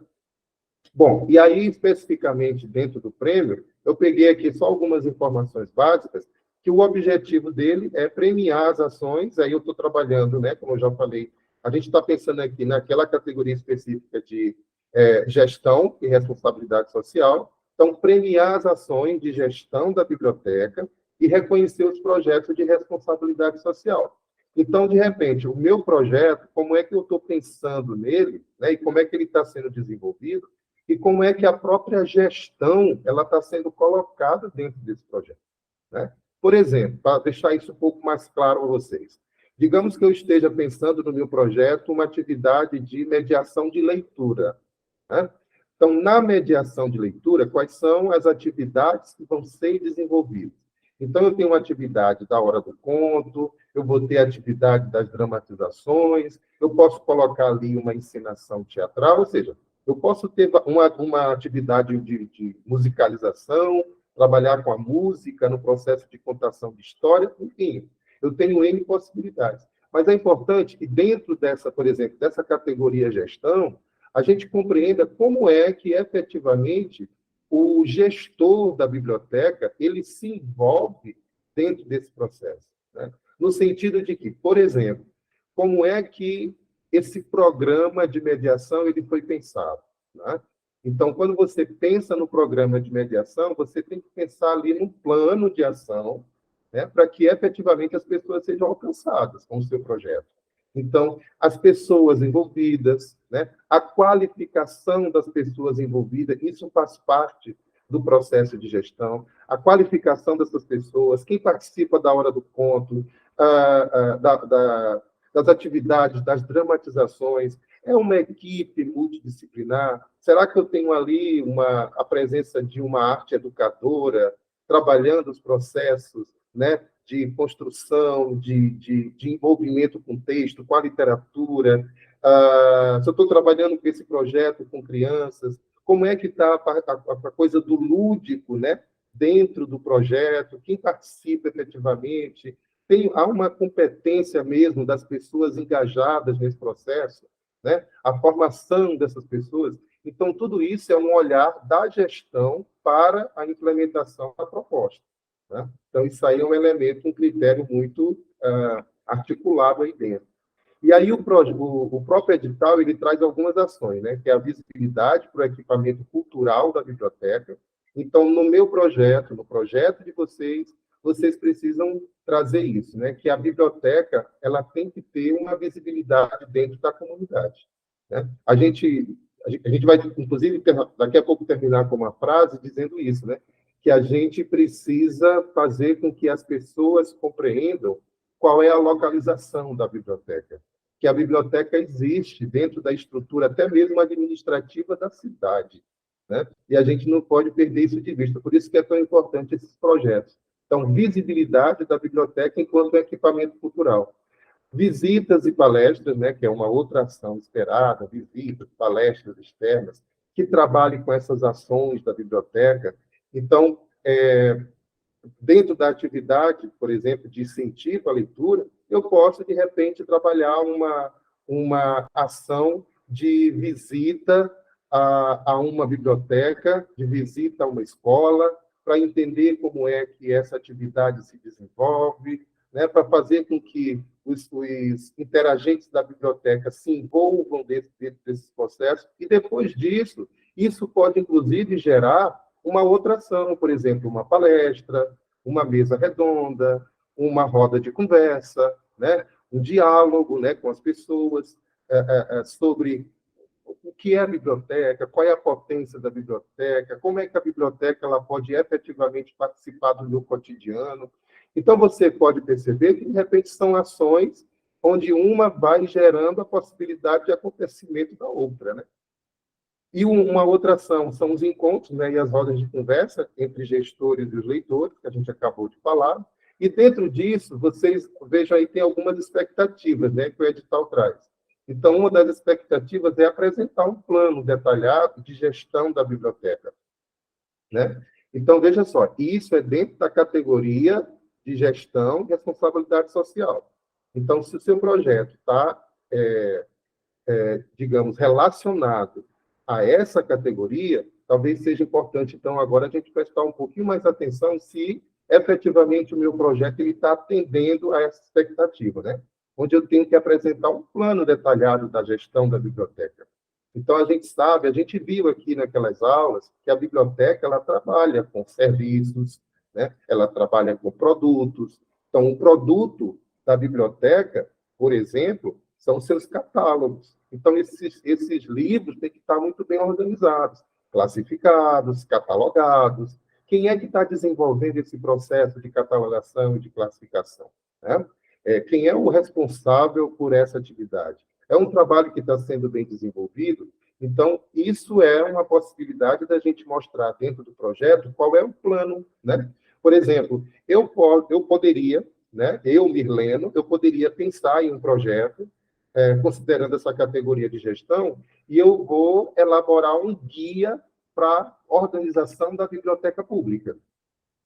Bom, e aí, especificamente dentro do prêmio, eu peguei aqui só algumas informações básicas, que o objetivo dele é premiar as ações, aí eu estou trabalhando, né, como eu já falei, a gente está pensando aqui naquela categoria específica de gestão e responsabilidade social, então, premiar as ações de gestão da biblioteca e reconhecer os projetos de responsabilidade social. Então, de repente, o meu projeto, como é que eu estou pensando nele, né, e como é que ele está sendo desenvolvido, e como é que a própria gestão ela está sendo colocada dentro desse projeto, né? Por exemplo, para deixar isso um pouco mais claro a vocês, digamos que eu esteja pensando no meu projeto uma atividade de mediação de leitura, né? Então, na mediação de leitura, quais são as atividades que vão ser desenvolvidas? Então, eu tenho uma atividade da hora do conto, eu vou ter a atividade das dramatizações, eu posso colocar ali uma encenação teatral, ou seja, eu posso ter uma atividade de musicalização, trabalhar com a música no processo de contação de história, enfim, eu tenho N possibilidades. Mas é importante que dentro dessa, por exemplo, dessa categoria gestão, a gente compreenda como é que efetivamente o gestor da biblioteca ele se envolve dentro desse processo, né? No sentido de que, por exemplo, como é que esse programa de mediação ele foi pensado, né? Então, quando você pensa no programa de mediação, você tem que pensar ali num plano de ação, né, para que efetivamente as pessoas sejam alcançadas com o seu projeto. Então, as pessoas envolvidas, né, a qualificação das pessoas envolvidas, isso faz parte do processo de gestão, a qualificação dessas pessoas, quem participa da hora do conto, das atividades, das dramatizações, é uma equipe multidisciplinar? Será que eu tenho ali a presença de uma arte educadora, trabalhando os processos, né, de construção, de envolvimento com texto, com a literatura? Se eu estou trabalhando com esse projeto com crianças, como é que está a coisa do lúdico, né, dentro do projeto? Quem participa efetivamente? Há uma competência mesmo das pessoas engajadas nesse processo, né? A formação dessas pessoas. Então, tudo isso é um olhar da gestão para a implementação da proposta, né? Então, isso aí é um elemento, um critério muito articulado aí dentro. E aí, o próprio edital ele traz algumas ações, né? Que é a visibilidade para o equipamento cultural da biblioteca. Então, no meu projeto, no projeto de vocês precisam trazer isso, né? Que a biblioteca ela tem que ter uma visibilidade dentro da comunidade, né? A gente vai, inclusive, daqui a pouco terminar com uma frase dizendo isso, né? Que a gente precisa fazer com que as pessoas compreendam qual é a localização da biblioteca, que a biblioteca existe dentro da estrutura até mesmo administrativa da cidade, né? E a gente não pode perder isso de vista. Por isso que é tão importante esses projetos. Então, visibilidade da biblioteca enquanto equipamento cultural. Visitas e palestras, né, que é uma outra ação esperada, visitas, palestras externas, que trabalhem com essas ações da biblioteca. Então, dentro da atividade, por exemplo, de incentivo à leitura, eu posso, de repente, trabalhar uma ação de visita a uma biblioteca, de visita a uma escola, para entender como é que essa atividade se desenvolve, né, para fazer com que os interagentes da biblioteca se envolvam dentro desses processos, e depois disso, isso pode, inclusive, gerar uma outra ação, por exemplo, uma palestra, uma mesa redonda, uma roda de conversa, né, um diálogo, né, com as pessoas sobre o que é a biblioteca, qual é a potência da biblioteca, como é que a biblioteca ela pode efetivamente participar do meu cotidiano. Então, você pode perceber que, de repente, são ações onde uma vai gerando a possibilidade de acontecimento da outra, né? E uma outra ação são os encontros, né, e as rodas de conversa entre gestores e os leitores, que a gente acabou de falar. E dentro disso, vocês vejam aí, tem algumas expectativas, né, que o edital traz. Então, uma das expectativas é apresentar um plano detalhado de gestão da biblioteca, né? Então, veja só, isso é dentro da categoria de gestão e responsabilidade social. Então, se o seu projeto está, digamos, relacionado a essa categoria, talvez seja importante, então, agora a gente prestar um pouquinho mais atenção se efetivamente o meu projeto está atendendo a essa expectativa, né? Onde eu tenho que apresentar um plano detalhado da gestão da biblioteca. Então, a gente sabe, a gente viu aqui naquelas aulas que a biblioteca ela trabalha com serviços, né? Ela trabalha com produtos. Então, o produto da biblioteca, por exemplo, são seus catálogos. Então, esses livros têm que estar muito bem organizados, classificados, catalogados. Quem é que está desenvolvendo esse processo de catalogação e de classificação, né? Quem é o responsável por essa atividade? É um trabalho que está sendo bem desenvolvido, então, isso é uma possibilidade da gente mostrar dentro do projeto qual é o plano, né? Por exemplo, eu poderia, né, Mirleno, eu poderia pensar em um projeto, considerando essa categoria de gestão, e eu vou elaborar um guia para organização da biblioteca pública.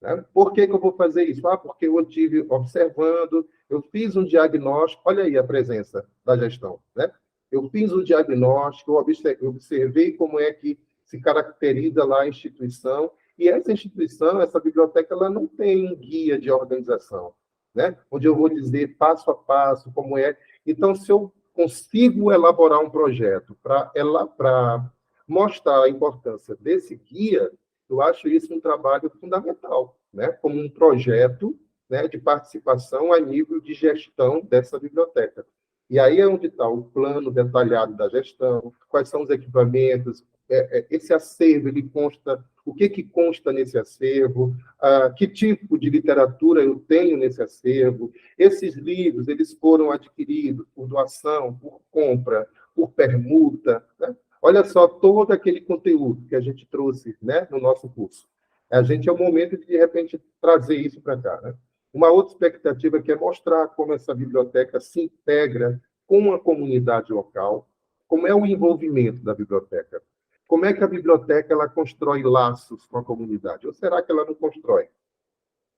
Né? Por que eu vou fazer isso? Porque eu estive observando, eu fiz um diagnóstico, olha aí a presença da gestão, né? Eu fiz um diagnóstico, eu observei como é que se caracteriza lá a instituição, e essa instituição, essa biblioteca, ela não tem um guia de organização, né? Onde eu vou dizer passo a passo como é. Então, se eu consigo elaborar um projeto para mostrar a importância desse guia, eu acho isso um trabalho fundamental, né? Como um projeto, né, de participação a nível de gestão dessa biblioteca. E aí é onde está o plano detalhado da gestão, quais são os equipamentos, esse acervo, ele consta, o que consta nesse acervo, que tipo de literatura eu tenho nesse acervo, esses livros, eles foram adquiridos por doação, por compra, por permuta, né? Olha só todo aquele conteúdo que a gente trouxe, né, no nosso curso. É o momento de repente, trazer isso para cá, né? Uma outra expectativa que é mostrar como essa biblioteca se integra com a comunidade local, como é o envolvimento da biblioteca. Como é que a biblioteca ela constrói laços com a comunidade? Ou será que ela não constrói?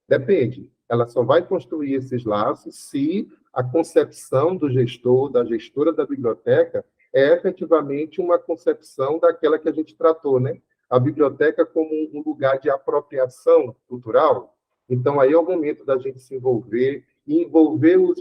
Depende. Ela só vai construir esses laços se a concepção do gestor, da gestora da biblioteca, é efetivamente uma concepção daquela que a gente tratou, né? A biblioteca como um lugar de apropriação cultural. Então, aí é o momento da gente se envolver, e envolver os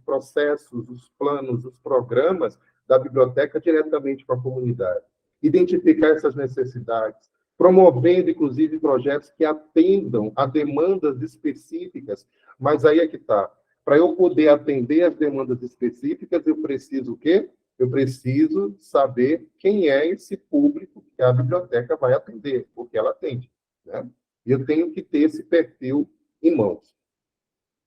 processos, os planos, os programas da biblioteca diretamente com a comunidade. Identificar essas necessidades, promovendo, inclusive, projetos que atendam a demandas específicas, mas aí é que está. Para eu poder atender as demandas específicas, eu preciso o quê? Eu preciso saber quem é esse público que a biblioteca vai atender, porque ela atende, né? E eu tenho que ter esse perfil em mãos.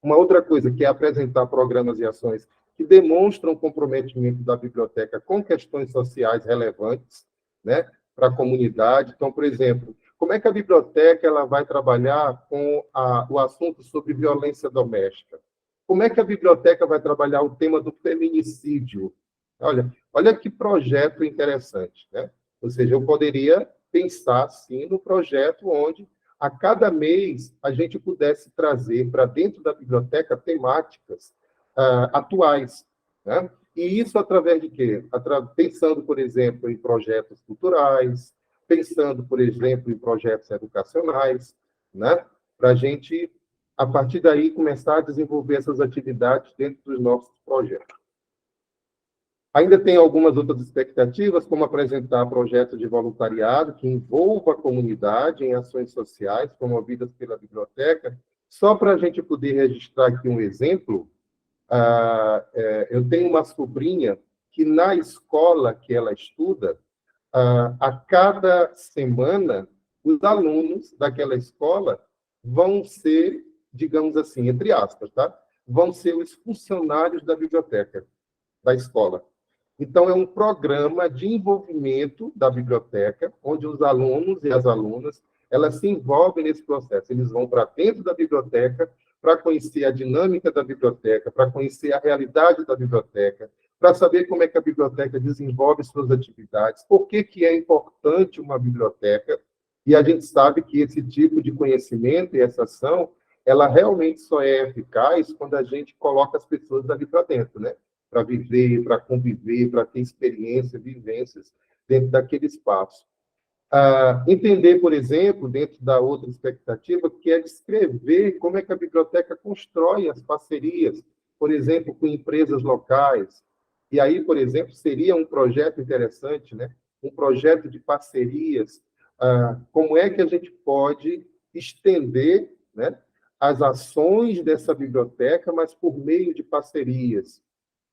Uma outra coisa que é apresentar programas e ações que demonstram o comprometimento da biblioteca com questões sociais relevantes, né, para a comunidade. Então, por exemplo, como é que a biblioteca ela vai trabalhar com o assunto sobre violência doméstica? Como é que a biblioteca vai trabalhar o tema do feminicídio? Olha que projeto interessante, né? Ou seja, eu poderia pensar, sim, no projeto onde, a cada mês, a gente pudesse trazer para dentro da biblioteca temáticas atuais, né? E isso através de quê? Pensando, por exemplo, em projetos culturais, pensando, por exemplo, em projetos educacionais, né? Para a gente, a partir daí, começar a desenvolver essas atividades dentro dos nossos projetos. Ainda tem algumas outras expectativas, como apresentar projetos de voluntariado que envolva a comunidade em ações sociais promovidas pela biblioteca. Só para a gente poder registrar aqui um exemplo, eu tenho uma sobrinha que, na escola que ela estuda, a cada semana, os alunos daquela escola vão ser, digamos assim, entre aspas, tá? Vão ser os funcionários da biblioteca, da escola. Então, é um programa de envolvimento da biblioteca, onde os alunos e as alunas, elas se envolvem nesse processo. Eles vão para dentro da biblioteca para conhecer a dinâmica da biblioteca, para conhecer a realidade da biblioteca, para saber como é que a biblioteca desenvolve suas atividades, por que é importante uma biblioteca, e a gente sabe que esse tipo de conhecimento e essa ação, ela realmente só é eficaz quando a gente coloca as pessoas ali para dentro, né? Para viver, para conviver, para ter experiência, vivências dentro daquele espaço. Entender, por exemplo, dentro da outra expectativa, que é descrever como é que a biblioteca constrói as parcerias, por exemplo, com empresas locais. E aí, por exemplo, seria um projeto interessante, né? Um projeto de parcerias. Como é que a gente pode estender, né, as ações dessa biblioteca, mas por meio de parcerias.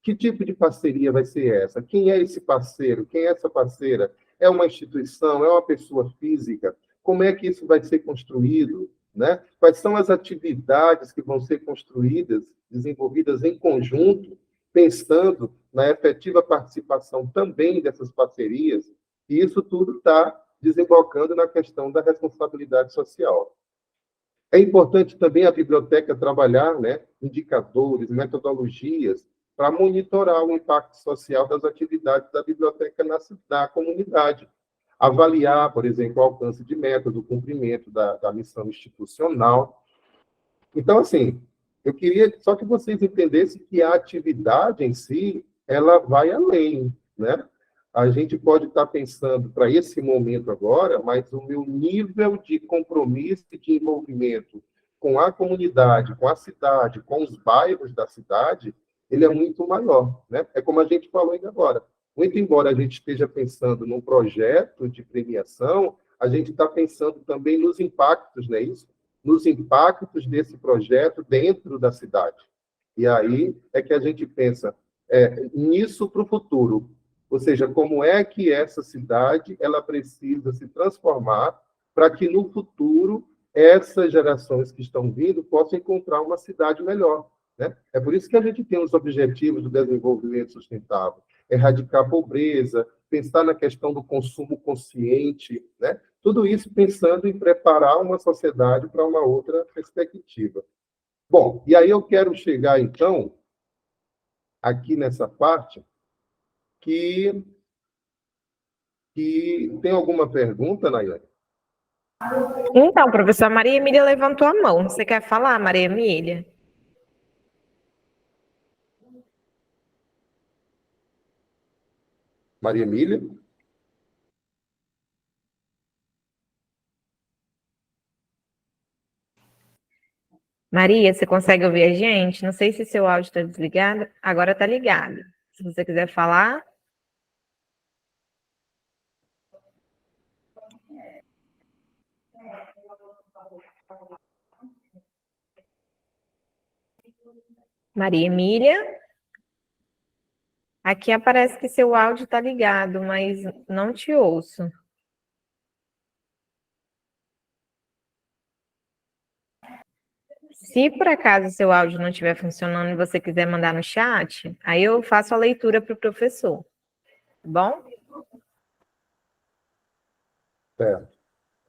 Que tipo de parceria vai ser essa? Quem é esse parceiro? Quem é essa parceira? É uma instituição? É uma pessoa física? Como é que isso vai ser construído? Né? Quais são as atividades que vão ser construídas, desenvolvidas em conjunto, pensando na efetiva participação também dessas parcerias? E isso tudo está desembocando na questão da responsabilidade social. É importante também a biblioteca trabalhar, né, indicadores, metodologias para monitorar o impacto social das atividades da biblioteca na comunidade. Avaliar, por exemplo, o alcance de metas, o cumprimento da missão institucional. Então, assim, eu queria só que vocês entendessem que a atividade em si, ela vai além, né? A gente pode estar pensando para esse momento agora, mas o meu nível de compromisso e de envolvimento com a comunidade, com a cidade, com os bairros da cidade, ele é muito maior, né? É como a gente falou ainda agora. Muito embora a gente esteja pensando num projeto de premiação, a gente está pensando também nos impactos, não é isso? Nos impactos desse projeto dentro da cidade. E aí é que a gente pensa nisso para o futuro. Ou seja, como é que essa cidade ela precisa se transformar para que no futuro essas gerações que estão vindo possam encontrar uma cidade melhor, né? É por isso que a gente tem os objetivos do desenvolvimento sustentável, erradicar a pobreza, pensar na questão do consumo consciente, né? Tudo isso pensando em preparar uma sociedade para uma outra perspectiva. Bom, e aí eu quero chegar, então, aqui nessa parte, que tem alguma pergunta, Nayane? Então, professora Maria Emília levantou a mão. Você quer falar, Maria Emília? Maria Emília? Maria, você consegue ouvir a gente? Não sei se seu áudio está desligado. Agora está ligado. Se você quiser falar. Maria Emília? Aqui aparece que seu áudio está ligado, mas não te ouço. Se por acaso seu áudio não estiver funcionando e você quiser mandar no chat, aí eu faço a leitura para o professor. Tá bom? Certo.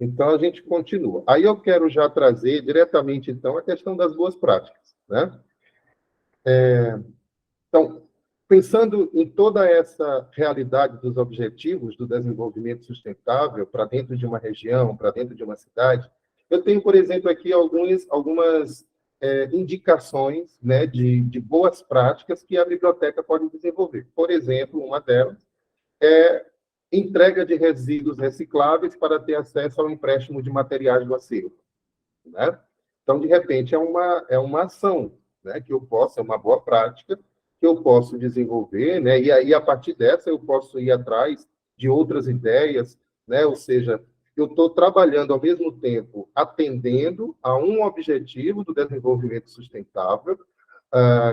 Então, a gente continua. Aí eu quero já trazer diretamente, então, a questão das boas práticas, né? Então, pensando em toda essa realidade dos objetivos do desenvolvimento sustentável para dentro de uma região, para dentro de uma cidade, eu tenho, por exemplo, aqui algumas indicações, né, de boas práticas que a biblioteca pode desenvolver. Por exemplo, uma delas é entrega de resíduos recicláveis para ter acesso ao empréstimo de materiais do acervo, né? Então, de repente, é uma ação, né, que eu posso, é uma boa prática, que eu posso desenvolver, né, e aí, a partir dessa, eu posso ir atrás de outras ideias, né, ou seja, eu estou trabalhando ao mesmo tempo, atendendo a um objetivo do desenvolvimento sustentável,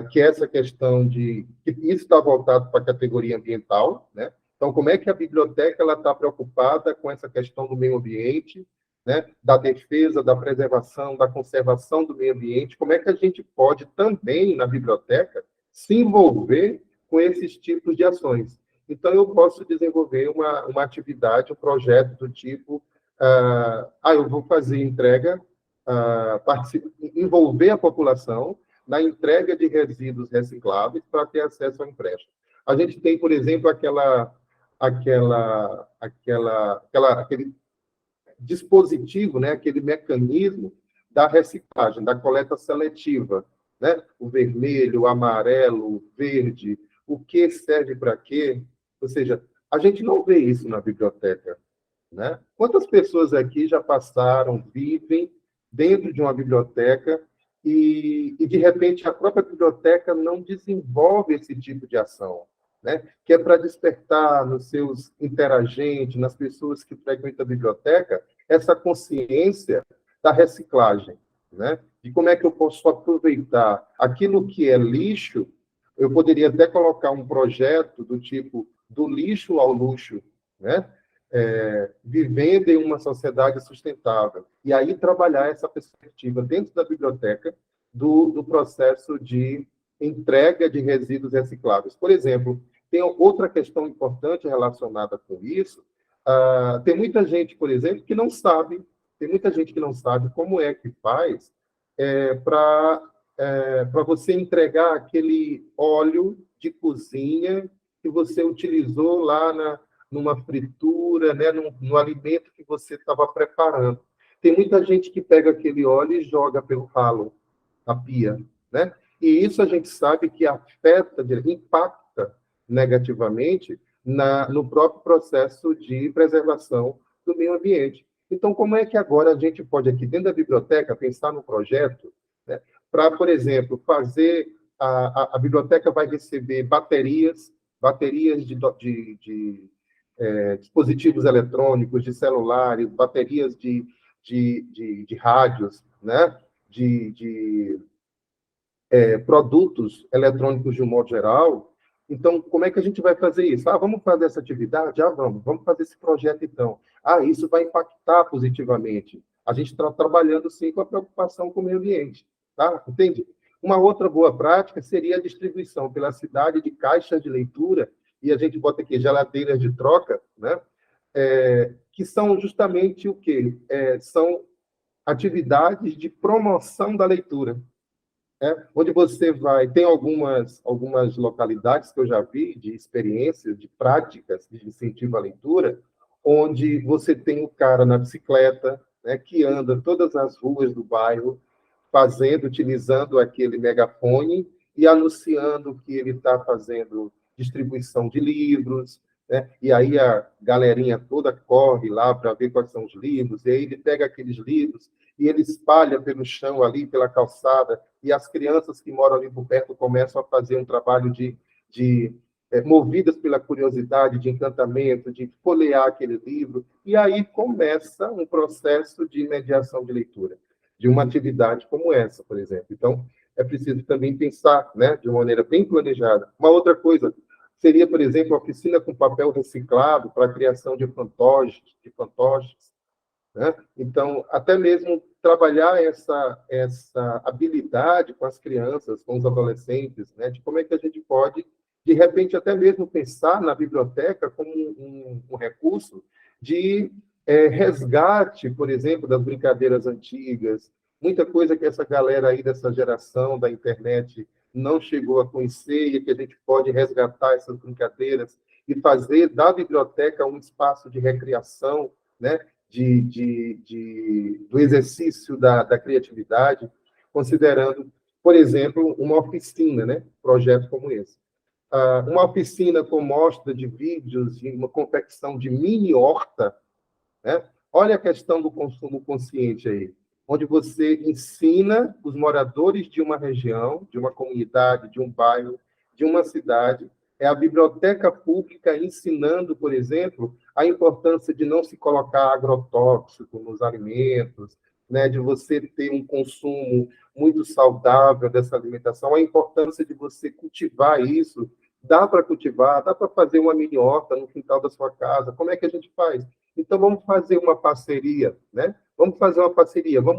que é essa questão de que isso está voltado para a categoria ambiental, né? Então, como é que a biblioteca ela está preocupada com essa questão do meio ambiente, né? Da defesa, da preservação, da conservação do meio ambiente? Como é que a gente pode também na biblioteca se envolver com esses tipos de ações? Então, eu posso desenvolver uma atividade, um projeto do tipo, eu vou fazer entrega, envolver a população na entrega de resíduos recicláveis para ter acesso ao empréstimo. A gente tem, por exemplo, aquele dispositivo, né, aquele mecanismo da reciclagem, da coleta seletiva, né? O vermelho, o amarelo, o verde, o que serve para quê? Ou seja, a gente não vê isso na biblioteca, né? Quantas pessoas aqui já passaram, vivem dentro de uma biblioteca e de repente, a própria biblioteca não desenvolve esse tipo de ação, né? Que é para despertar nos seus interagentes, nas pessoas que frequentam a biblioteca, essa consciência da reciclagem, né? E como é que eu posso aproveitar aquilo que é lixo. Eu poderia até colocar um projeto do tipo do lixo ao luxo, né? Vivendo em uma sociedade sustentável. E aí trabalhar essa perspectiva dentro da biblioteca do processo de entrega de resíduos recicláveis. Por exemplo, tem outra questão importante relacionada com isso. Tem muita gente, por exemplo, que não sabe, como é que faz para você entregar aquele óleo de cozinha que você utilizou lá numa fritura, né, no alimento que você estava preparando. Tem muita gente que pega aquele óleo e joga pelo ralo, a pia, né? E isso a gente sabe que impacta negativamente no próprio processo de preservação do meio ambiente. Então, como é que agora a gente pode, aqui dentro da biblioteca, pensar no projeto, né, para, por exemplo, fazer... A biblioteca vai receber baterias de dispositivos eletrônicos, de celulares, baterias de rádios, né? de produtos eletrônicos de um modo geral. Então, como é que a gente vai fazer isso? Vamos fazer essa atividade? Vamos fazer esse projeto, então. Isso vai impactar positivamente. A gente está trabalhando, sim, com a preocupação com o meio ambiente. Tá? Entende? Uma outra boa prática seria a distribuição pela cidade de caixas de leitura, e a gente bota aqui geladeiras de troca, né? Que são justamente o quê? São atividades de promoção da leitura. Onde você vai... Tem algumas localidades que eu já vi, de experiências, de práticas de incentivo à leitura, onde você tem o cara na bicicleta, né, que anda todas as ruas do bairro, utilizando aquele megafone e anunciando que ele está fazendo distribuição de livros, né? E aí a galerinha toda corre lá para ver quais são os livros, e aí ele pega aqueles livros e ele espalha pelo chão ali, pela calçada, e as crianças que moram ali por perto começam a fazer um trabalho movidas pela curiosidade, de encantamento, de folhear aquele livro, e aí começa um processo de mediação de leitura, de uma atividade como essa, por exemplo. Então, é preciso também pensar, né, de uma maneira bem planejada. Uma outra coisa seria, por exemplo, a oficina com papel reciclado para a criação de fantoches, né? Então, até mesmo trabalhar essa habilidade com as crianças, com os adolescentes, né, de como é que a gente pode, de repente, até mesmo pensar na biblioteca como um recurso de resgate, por exemplo, das brincadeiras antigas, muita coisa que essa galera aí dessa geração da internet não chegou a conhecer e que a gente pode resgatar essas brincadeiras e fazer da biblioteca um espaço de recreação, né? Do exercício da criatividade, considerando, por exemplo, uma oficina, né? Projeto como esse. Uma oficina com mostra de vídeos e uma confecção de mini horta, né? Olha a questão do consumo consciente aí, onde você ensina os moradores de uma região, de uma comunidade, de um bairro, de uma cidade, a biblioteca pública ensinando, por exemplo, a importância de não se colocar agrotóxico nos alimentos, né, de você ter um consumo muito saudável dessa alimentação, a importância de você cultivar isso. Dá para cultivar, dá para fazer uma mini horta no quintal da sua casa. Como é que a gente faz? Então, vamos fazer uma parceria, né? Vamos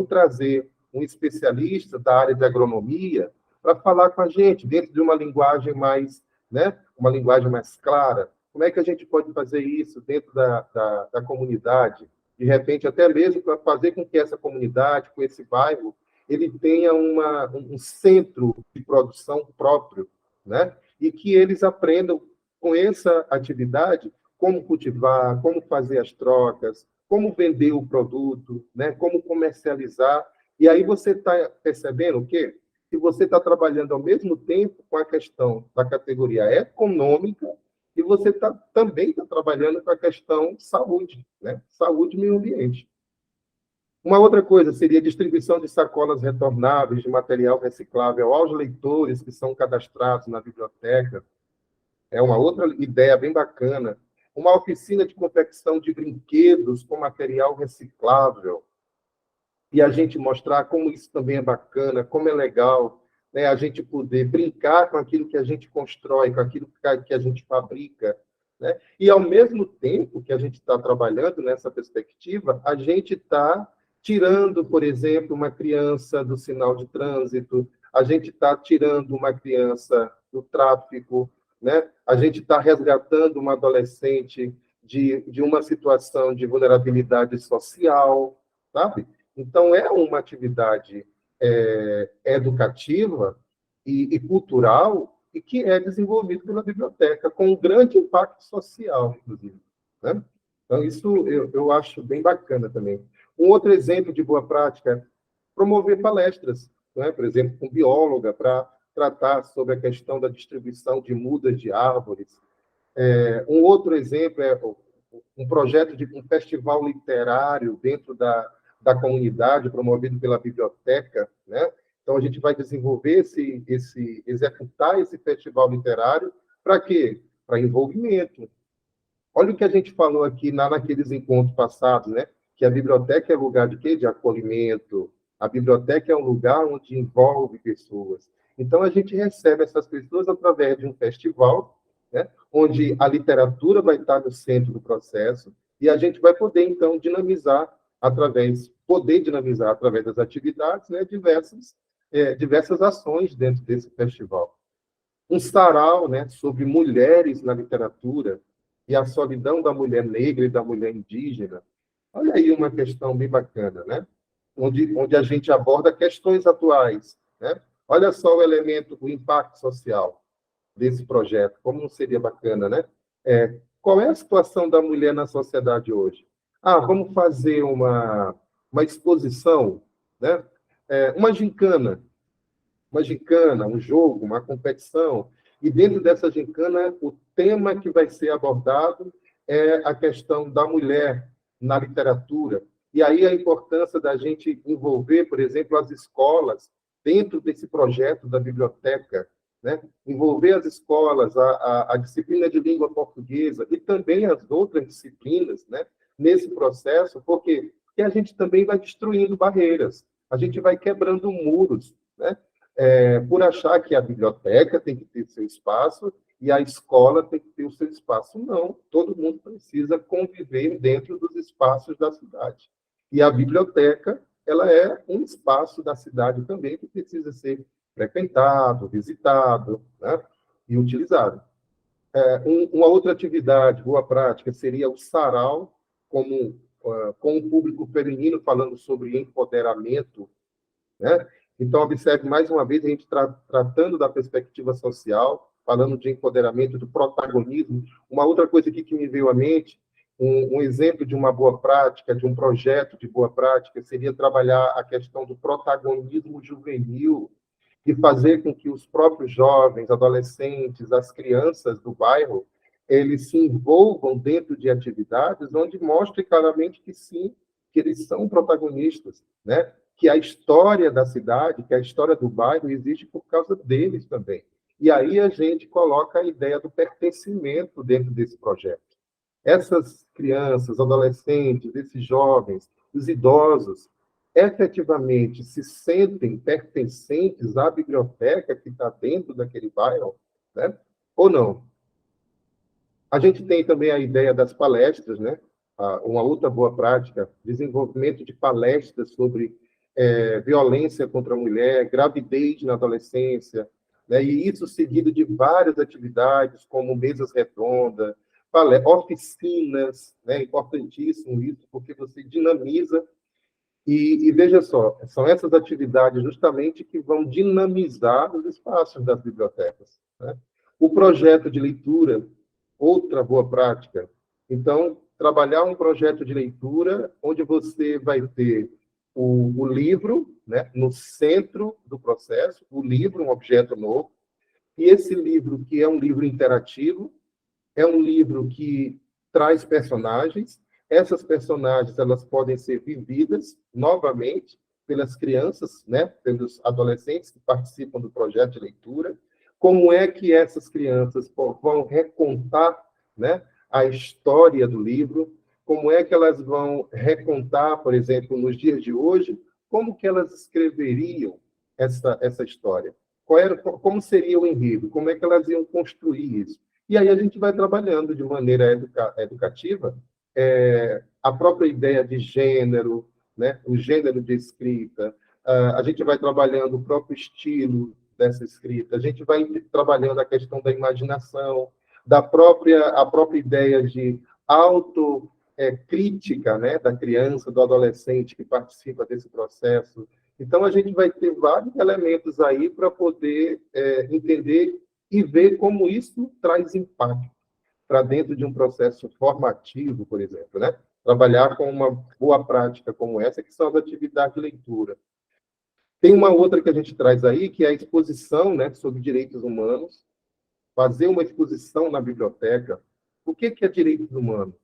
trazer um especialista da área de agronomia para falar com a gente, dentro de uma linguagem mais, né? Uma linguagem mais clara. Como é que a gente pode fazer isso dentro da comunidade? De repente, até mesmo para fazer com que essa comunidade, com esse bairro, ele tenha um centro de produção próprio, né? E que eles aprendam com essa atividade como cultivar, como fazer as trocas, como vender o produto, né? Como comercializar. E aí você está percebendo o quê? Que você está trabalhando ao mesmo tempo com a questão da categoria econômica e você também está trabalhando com a questão saúde, né? Saúde e meio ambiente. Uma outra coisa seria a distribuição de sacolas retornáveis de material reciclável aos leitores que são cadastrados na biblioteca. É uma outra ideia bem bacana. Uma oficina de confecção de brinquedos com material reciclável. e a gente mostrar como isso também é bacana, como é legal, né, a gente poder brincar com aquilo que a gente constrói, com aquilo que a gente fabrica, né? E, ao mesmo tempo que a gente está trabalhando nessa perspectiva, a gente está tirando, por exemplo, uma criança do sinal de trânsito, a gente está tirando uma criança do tráfico, né? A gente está resgatando uma adolescente de uma situação de vulnerabilidade social, sabe? Então, é uma atividade educativa e cultural e que é desenvolvida pela biblioteca, com um grande impacto social, inclusive, né? Então, isso eu acho bem bacana também. Um outro exemplo de boa prática é promover palestras, né? Por exemplo, com bióloga, para tratar sobre a questão da distribuição de mudas de árvores. Um outro exemplo é um projeto de um festival literário dentro da comunidade, promovido pela biblioteca, né? Então, a gente vai desenvolver executar esse festival literário para quê? Para envolvimento. Olha o que a gente falou aqui naqueles encontros passados, né? Que a biblioteca é lugar de quê? De acolhimento. A biblioteca é um lugar onde envolve pessoas. Então, a gente recebe essas pessoas através de um festival, né? Onde a literatura vai estar no centro do processo e a gente vai poder, então, dinamizar através das atividades, né? Diversas ações dentro desse festival. Um sarau, né? Sobre mulheres na literatura e a solidão da mulher negra e da mulher indígena. Olha aí uma questão bem bacana, né? Onde a gente aborda questões atuais, né? Olha só o impacto social desse projeto, como seria bacana, né? Qual é a situação da mulher na sociedade hoje? Vamos fazer uma exposição, né? Uma gincana, um jogo, uma competição, e dentro dessa gincana, o tema que vai ser abordado é a questão da mulher na literatura. E aí a importância da gente envolver, por exemplo, as escolas dentro desse projeto da biblioteca, né? Envolver as escolas, a disciplina de língua portuguesa e também as outras disciplinas, né? Nesse processo, porque a gente também vai destruindo barreiras, a gente vai quebrando muros, né? Por achar que a biblioteca tem que ter seu espaço e a escola tem que ter o seu espaço. Não, todo mundo precisa conviver dentro dos espaços da cidade. E a biblioteca, ela é um espaço da cidade também que precisa ser frequentado, visitado, né? E utilizado. Uma outra atividade, boa prática, seria o sarau, com o público feminino, falando sobre empoderamento, né? Então, observe, mais uma vez, a gente tratando da perspectiva social, falando de empoderamento, do protagonismo. Uma outra coisa aqui que me veio à mente, um exemplo de uma boa prática, de um projeto de boa prática, seria trabalhar a questão do protagonismo juvenil e fazer com que os próprios jovens, adolescentes, as crianças do bairro, eles se envolvam dentro de atividades onde mostre claramente que sim, que eles são protagonistas, né? Que a história da cidade, que a história do bairro existe por causa deles também. E aí a gente coloca a ideia do pertencimento dentro desse projeto. Essas crianças, adolescentes, esses jovens, os idosos, efetivamente se sentem pertencentes à biblioteca que está dentro daquele bairro, né? Ou não? A gente tem também a ideia das palestras, né? Uma outra boa prática, desenvolvimento de palestras sobre violência contra a mulher, gravidez na adolescência, né? E isso seguido de várias atividades, como mesas redondas, oficinas, né? Importantíssimo isso, porque você dinamiza. E veja só, são essas atividades justamente que vão dinamizar os espaços das bibliotecas, né? O projeto de leitura, outra boa prática. Então, trabalhar um projeto de leitura onde você vai ter o livro, né, no centro do processo, o livro, um objeto novo, e esse livro, que é um livro interativo, é um livro que traz personagens. Essas personagens, elas podem ser vividas novamente pelas crianças, né, pelos adolescentes que participam do projeto de leitura. Como é que essas crianças vão recontar, né, a história do livro? Como é que elas vão recontar, por exemplo, nos dias de hoje, como que elas escreveriam essa história? Como seria o enredo? Como é que elas iam construir isso? E aí a gente vai trabalhando de maneira educativa a própria ideia de gênero, né? O gênero de escrita. A gente vai trabalhando o próprio estilo dessa escrita. A gente vai trabalhando a questão da imaginação, a própria ideia de crítica, né, da criança, do adolescente que participa desse processo. Então, a gente vai ter vários elementos aí para poder entender e ver como isso traz impacto para dentro de um processo formativo, por exemplo, né? Trabalhar com uma boa prática como essa, que são as atividades de leitura. Tem uma outra que a gente traz aí, que é a exposição, né, sobre direitos humanos, fazer uma exposição na biblioteca. O que é direitos humanos?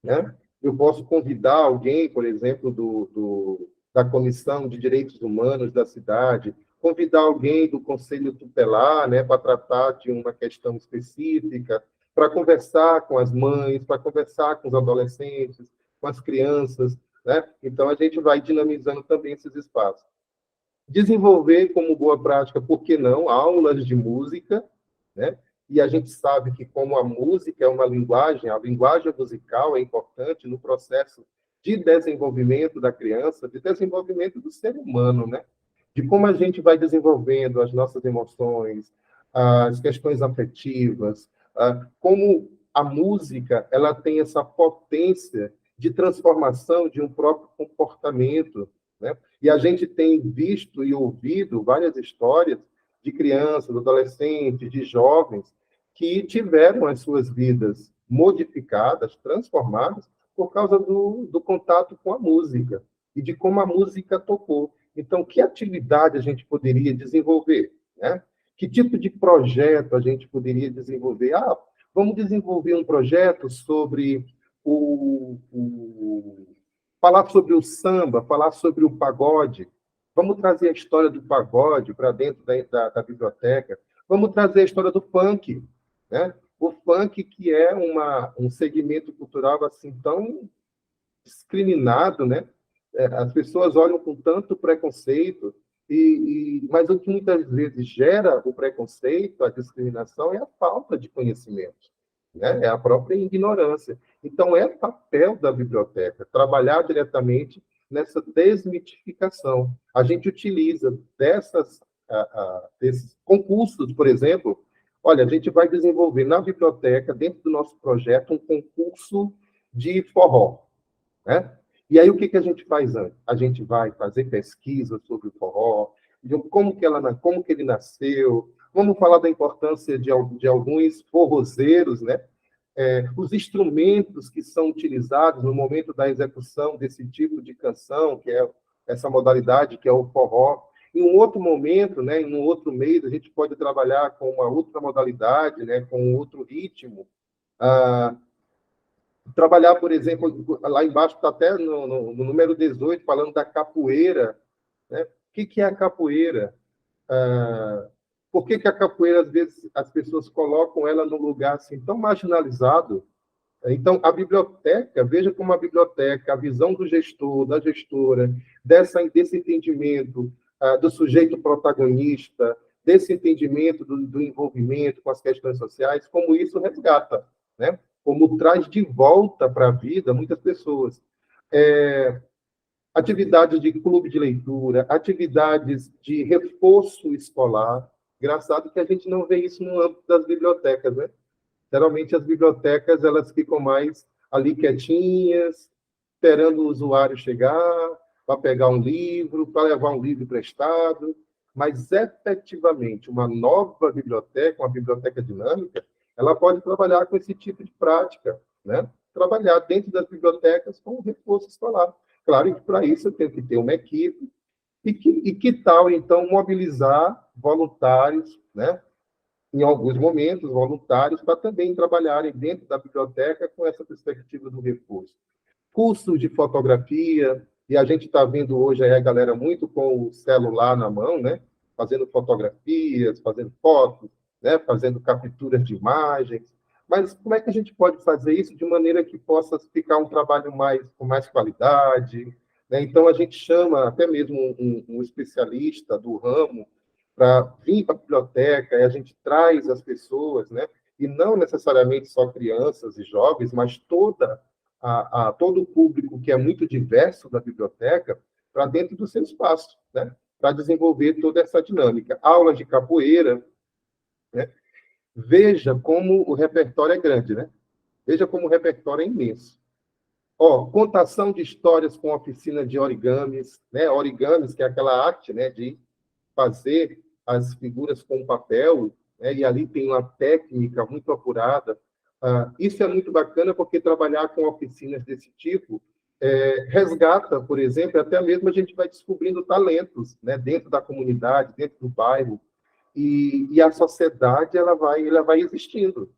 Né? Eu posso convidar alguém, por exemplo, da Comissão de Direitos Humanos da cidade, convidar alguém do Conselho Tutelar, né, para tratar de uma questão específica, para conversar com as mães, para conversar com os adolescentes, com as crianças, né? Então, a gente vai dinamizando também esses espaços. Desenvolver como boa prática, por que não, aulas de música, né? E a gente sabe que como a música é uma linguagem, a linguagem musical é importante no processo de desenvolvimento da criança, de desenvolvimento do ser humano, né? De como a gente vai desenvolvendo as nossas emoções, as questões afetivas, como a música ela tem essa potência de transformação de um próprio comportamento, né? E a gente tem visto e ouvido várias histórias de crianças, adolescentes, de jovens que tiveram as suas vidas modificadas, transformadas, por causa do contato com a música e de como a música tocou. Então, que atividade a gente poderia desenvolver? Né? Que tipo de projeto a gente poderia desenvolver? Vamos desenvolver um projeto sobre falar sobre o samba, falar sobre o pagode. Vamos trazer a história do pagode para dentro da biblioteca. Vamos trazer a história do funk, né? O funk, que é um segmento cultural assim tão discriminado, né? As pessoas olham com tanto preconceito, mas o que muitas vezes gera o preconceito, a discriminação, é a falta de conhecimento, né? É a própria ignorância. Então, é papel da biblioteca trabalhar diretamente nessa desmitificação. A gente utiliza desses concursos, por exemplo. Olha, a gente vai desenvolver na biblioteca, dentro do nosso projeto, um concurso de forró, né? E aí, o que a gente faz antes? A gente vai fazer pesquisa sobre o forró, de como que ele nasceu, vamos falar da importância de alguns forrozeiros, né? Os instrumentos que são utilizados no momento da execução desse tipo de canção, que é essa modalidade, que é o forró. Em um outro momento, né, em um outro mês, a gente pode trabalhar com uma outra modalidade, né, com um outro ritmo. Trabalhar, por exemplo, lá embaixo está até no número 18, falando da capoeira. Né? O que é a capoeira? Por que a capoeira, às vezes, as pessoas colocam ela num lugar assim tão marginalizado? Então, a biblioteca, veja como a biblioteca, a visão do gestor, da gestora, desse entendimento do sujeito protagonista, desse entendimento do envolvimento com as questões sociais, como isso resgata, né? Como traz de volta para a vida muitas pessoas. Atividades de clube de leitura, atividades de reforço escolar. Engraçado que a gente não vê isso no âmbito das bibliotecas, né? Geralmente, as bibliotecas elas ficam mais ali quietinhas, esperando o usuário chegar, para pegar um livro, para levar um livro emprestado. Mas, efetivamente, uma nova biblioteca, uma biblioteca dinâmica, ela pode trabalhar com esse tipo de prática, né? Trabalhar dentro das bibliotecas com reforço escolar. Claro que, para isso, eu tenho que ter uma equipe. E que tal, então, mobilizar voluntários, né? Em alguns momentos, voluntários, para também trabalharem dentro da biblioteca com essa perspectiva do reforço. Cursos de fotografia, e a gente está vendo hoje aí a galera muito com o celular na mão, né? Fazendo fotografias, fazendo fotos, né? Fazendo capturas de imagens. Mas como é que a gente pode fazer isso de maneira que possa ficar um trabalho com mais qualidade, né? Então, a gente chama até mesmo um especialista do ramo para vir para a biblioteca, e a gente traz as pessoas, né? E não necessariamente só crianças e jovens, mas todo o público que é muito diverso da biblioteca para dentro do seu espaço, né? Para desenvolver toda essa dinâmica. Aulas de capoeira, né? Veja como o repertório é grande, né? Veja como o repertório é imenso. Contação de histórias com oficina de origamis, né? Origamis, que é aquela arte, né, de fazer as figuras com papel, né? E ali tem uma técnica muito apurada. Isso é muito bacana, porque trabalhar com oficinas desse tipo resgata, por exemplo, até mesmo a gente vai descobrindo talentos, né, dentro da comunidade, dentro do bairro, e a sociedade ela vai existindo.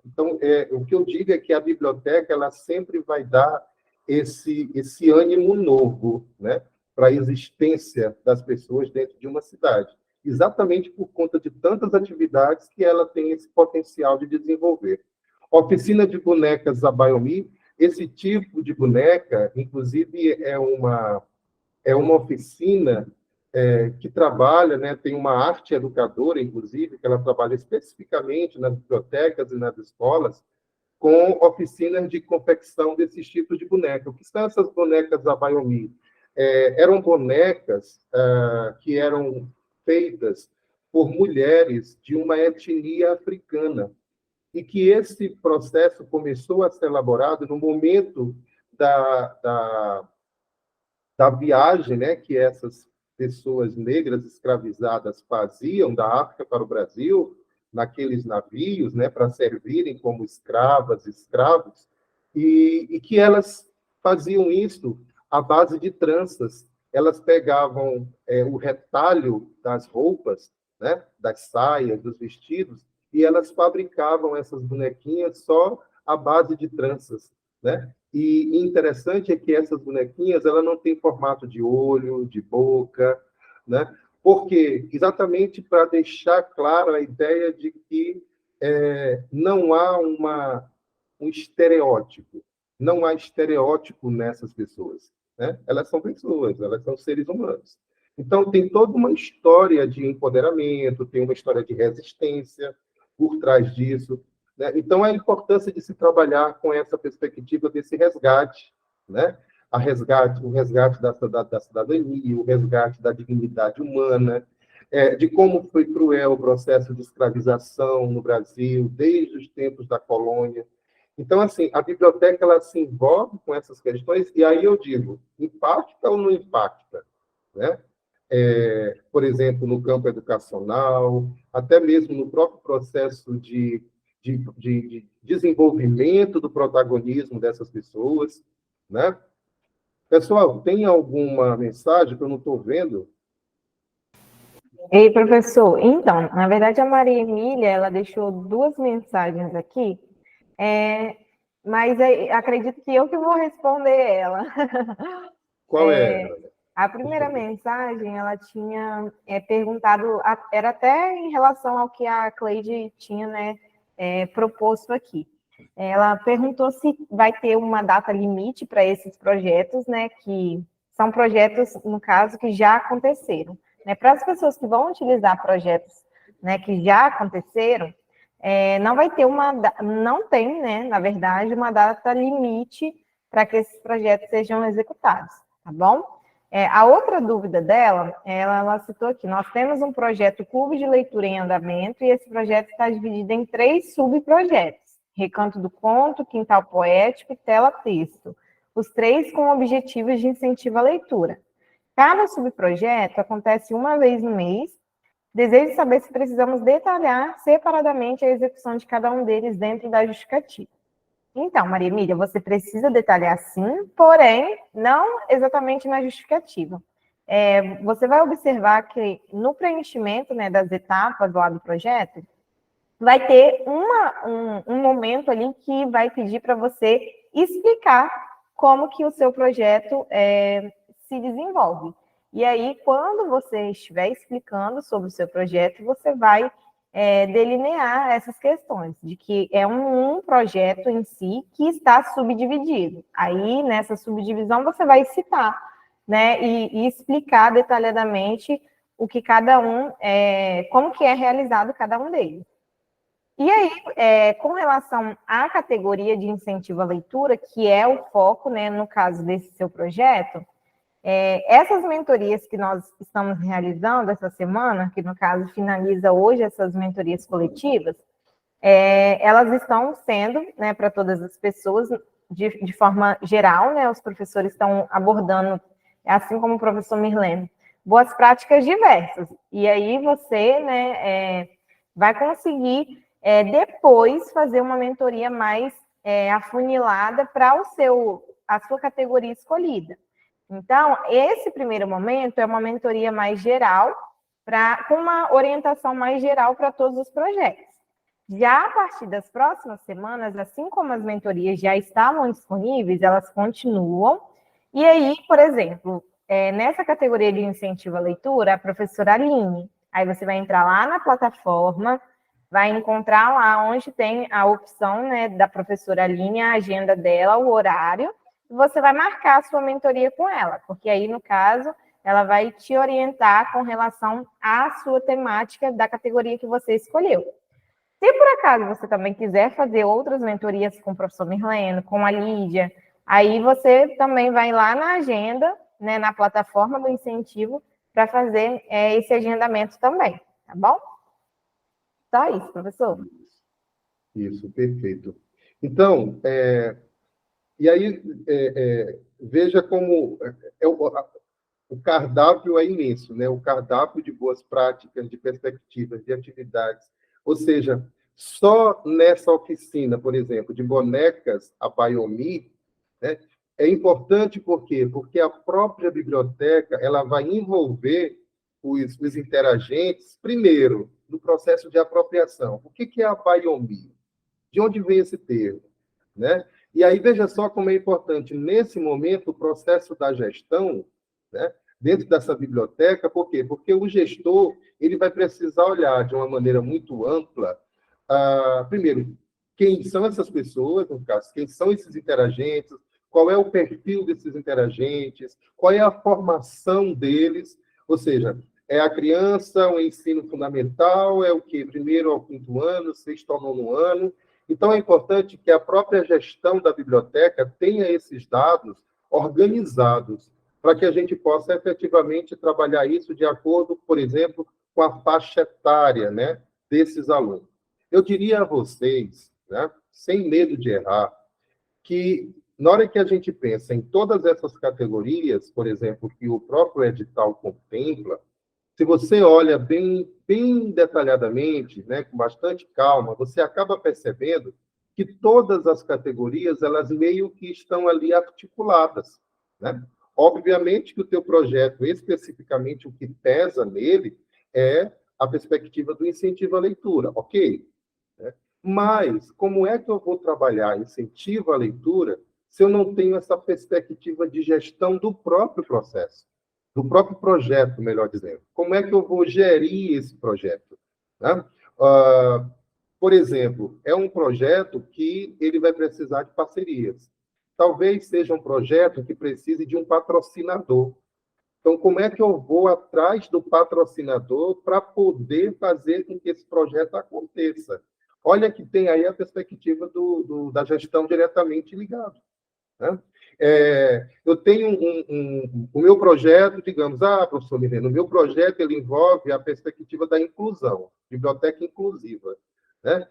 Então, o que eu digo é que a biblioteca ela sempre vai dar esse ânimo novo, né, para a existência das pessoas dentro de uma cidade, exatamente por conta de tantas atividades que ela tem esse potencial de desenvolver. Oficina de bonecas Abayomi, esse tipo de boneca, inclusive, é uma oficina que trabalha, né, tem uma arte educadora, inclusive, que ela trabalha especificamente nas bibliotecas e nas escolas, com oficinas de confecção desses tipos de boneca. O que são essas bonecas Abayomi? Eram bonecas que eram feitas por mulheres de uma etnia africana, e que esse processo começou a ser elaborado no momento da viagem, né, que essas pessoas negras escravizadas faziam da África para o Brasil, naqueles navios, né, para servirem como escravos, e que elas faziam isso à base de tranças. Elas pegavam o retalho das roupas, né, das saias, dos vestidos, e elas fabricavam essas bonequinhas só à base de tranças, né? E interessante é que essas bonequinhas ela não têm formato de olho, de boca, né? Porque exatamente para deixar clara a ideia de que não há um estereótipo, não há estereótipo nessas pessoas, né? Elas são pessoas, elas são seres humanos. Então tem toda uma história de empoderamento, tem uma história de resistência por trás disso, né? Então, a importância de se trabalhar com essa perspectiva desse resgate, né? O resgate da cidadania, o resgate da dignidade humana, de como foi cruel o processo de escravização no Brasil, desde os tempos da colônia. Então, assim, a biblioteca ela se envolve com essas questões, e aí eu digo, impacta ou não impacta, né? Por exemplo, no campo educacional, até mesmo no próprio processo de desenvolvimento do protagonismo dessas pessoas, né? Pessoal, tem alguma mensagem que eu não estou vendo? Ei, professor, então, na verdade, a Maria Emília, ela deixou 2 mensagens aqui, mas acredito que eu que vou responder ela. Qual é? A primeira mensagem, ela tinha perguntado, era até em relação ao que a Cleide tinha, né, proposto aqui. Ela perguntou se vai ter uma data limite para esses projetos, né, que são projetos, no caso, que já aconteceram. Né, para as pessoas que vão utilizar projetos, né, que já aconteceram, não tem, né, na verdade, uma data limite para que esses projetos sejam executados, tá bom? A outra dúvida dela, ela citou aqui, nós temos um projeto Clube de Leitura em Andamento, e esse projeto está dividido em 3 subprojetos: Recanto do Conto, Quintal Poético e Tela Texto, os 3 com objetivos de incentivo à leitura. Cada subprojeto acontece uma vez no mês. Desejo saber se precisamos detalhar separadamente a execução de cada um deles dentro da justificativa. Então, Maria Emília, você precisa detalhar sim, porém, não exatamente na justificativa. Você vai observar que no preenchimento, né, das etapas lá do projeto, vai ter um momento ali que vai pedir para você explicar como que o seu projeto se desenvolve. E aí, quando você estiver explicando sobre o seu projeto, você vai delinear essas questões, de que é um projeto em si que está subdividido. Aí, nessa subdivisão, você vai citar né, e explicar detalhadamente o que cada um, como que é realizado cada um deles. E aí, com relação à categoria de incentivo à leitura, que é o foco, né, no caso desse seu projeto, essas mentorias que nós estamos realizando essa semana, que no caso finaliza hoje essas mentorias coletivas, elas estão sendo, né, para todas as pessoas, de forma geral, né, os professores estão abordando, assim como o professor Mirlene, boas práticas diversas. E aí você, né, vai conseguir depois fazer uma mentoria mais afunilada para a sua categoria escolhida. Então, esse primeiro momento é uma mentoria mais geral, com uma orientação mais geral para todos os projetos. Já a partir das próximas semanas, assim como as mentorias já estavam disponíveis, elas continuam. E aí, por exemplo, nessa categoria de incentivo à leitura, a professora Aline, aí você vai entrar lá na plataforma, vai encontrar lá onde tem a opção, né, da professora Aline, a agenda dela, o horário, e você vai marcar a sua mentoria com ela, porque aí, no caso, ela vai te orientar com relação à sua temática da categoria que você escolheu. Se por acaso você também quiser fazer outras mentorias com o professor Mirleno, com a Lídia, aí você também vai lá na agenda, né, na plataforma do incentivo, para fazer esse agendamento também, tá bom? Só isso, professor. Isso, perfeito. Então, e aí, veja como o cardápio é imenso, né? O cardápio de boas práticas, de perspectivas, de atividades. Ou seja, só nessa oficina, por exemplo, de bonecas a Baiomi, né, é importante por quê? Porque a própria biblioteca ela vai envolver os interagentes, primeiro, no processo de apropriação. O que é a Baiomi? De onde vem esse termo? Né? E aí, veja só como é importante, nesse momento, o processo da gestão, né, dentro dessa biblioteca, por quê? Porque o gestor ele vai precisar olhar de uma maneira muito ampla, primeiro, quem são essas pessoas, no caso, quem são esses interagentes, qual é o perfil desses interagentes, qual é a formação deles, ou seja, é a criança, o ensino fundamental, é o que? Primeiro ao quinto ano, sexto ao nono ano. Então, é importante que a própria gestão da biblioteca tenha esses dados organizados, para que a gente possa efetivamente trabalhar isso de acordo, por exemplo, com a faixa etária, né, desses alunos. Eu diria a vocês, né, sem medo de errar, que na hora que a gente pensa em todas essas categorias, por exemplo, que o próprio edital contempla, se você olha bem detalhadamente, né, com bastante calma, você acaba percebendo que todas as categorias, elas meio que estão ali articuladas, né? Obviamente que o teu projeto, especificamente, o que pesa nele é a perspectiva do incentivo à leitura, ok? Né? Mas como é que eu vou trabalhar incentivo à leitura se eu não tenho essa perspectiva de gestão do próprio processo? Do próprio projeto, melhor dizendo. Como é que eu vou gerir esse projeto? Né? Por exemplo, é um projeto que ele vai precisar de parcerias. Talvez seja um projeto que precise de um patrocinador. Então, como é que eu vou atrás do patrocinador para poder fazer com que esse projeto aconteça? Olha que tem aí a perspectiva da gestão diretamente ligada. Né? Eu tenho o meu projeto, digamos, professor Mirena, o meu projeto ele envolve a perspectiva da inclusão, biblioteca inclusiva. Né?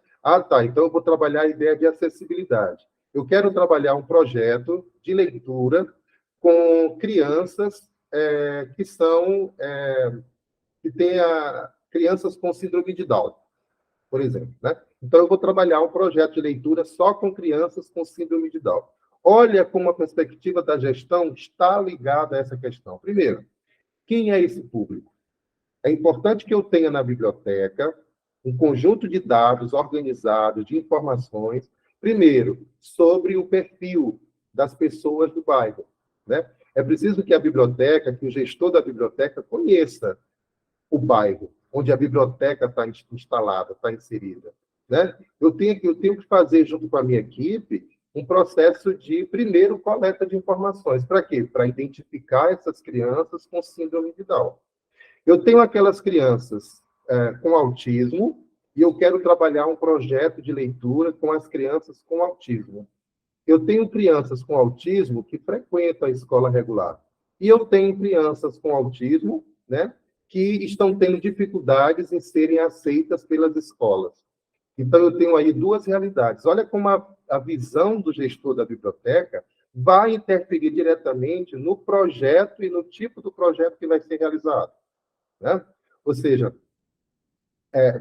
Tá, então eu vou trabalhar a ideia de acessibilidade. Eu quero trabalhar um projeto de leitura com crianças que tenha crianças com síndrome de Down, por exemplo. Né? Então, eu vou trabalhar um projeto de leitura só com crianças com síndrome de Down. Olha como a perspectiva da gestão está ligada a essa questão. Primeiro, quem é esse público? É importante que eu tenha na biblioteca um conjunto de dados organizados, de informações, primeiro, sobre o perfil das pessoas do bairro. Né? É preciso que a biblioteca, que o gestor da biblioteca conheça o bairro onde a biblioteca está instalada, está inserida. Né? Eu tenho que fazer, junto com a minha equipe, um processo de, primeiro, coleta de informações. Para quê? Para identificar essas crianças com síndrome de Down. Eu tenho aquelas crianças com autismo e eu quero trabalhar um projeto de leitura com as crianças com autismo. Eu tenho crianças com autismo que frequentam a escola regular. E eu tenho crianças com autismo, né, que estão tendo dificuldades em serem aceitas pelas escolas. Então, eu tenho aí duas realidades. Olha como a visão do gestor da biblioteca vai interferir diretamente no projeto e no tipo do projeto que vai ser realizado, né? Ou seja,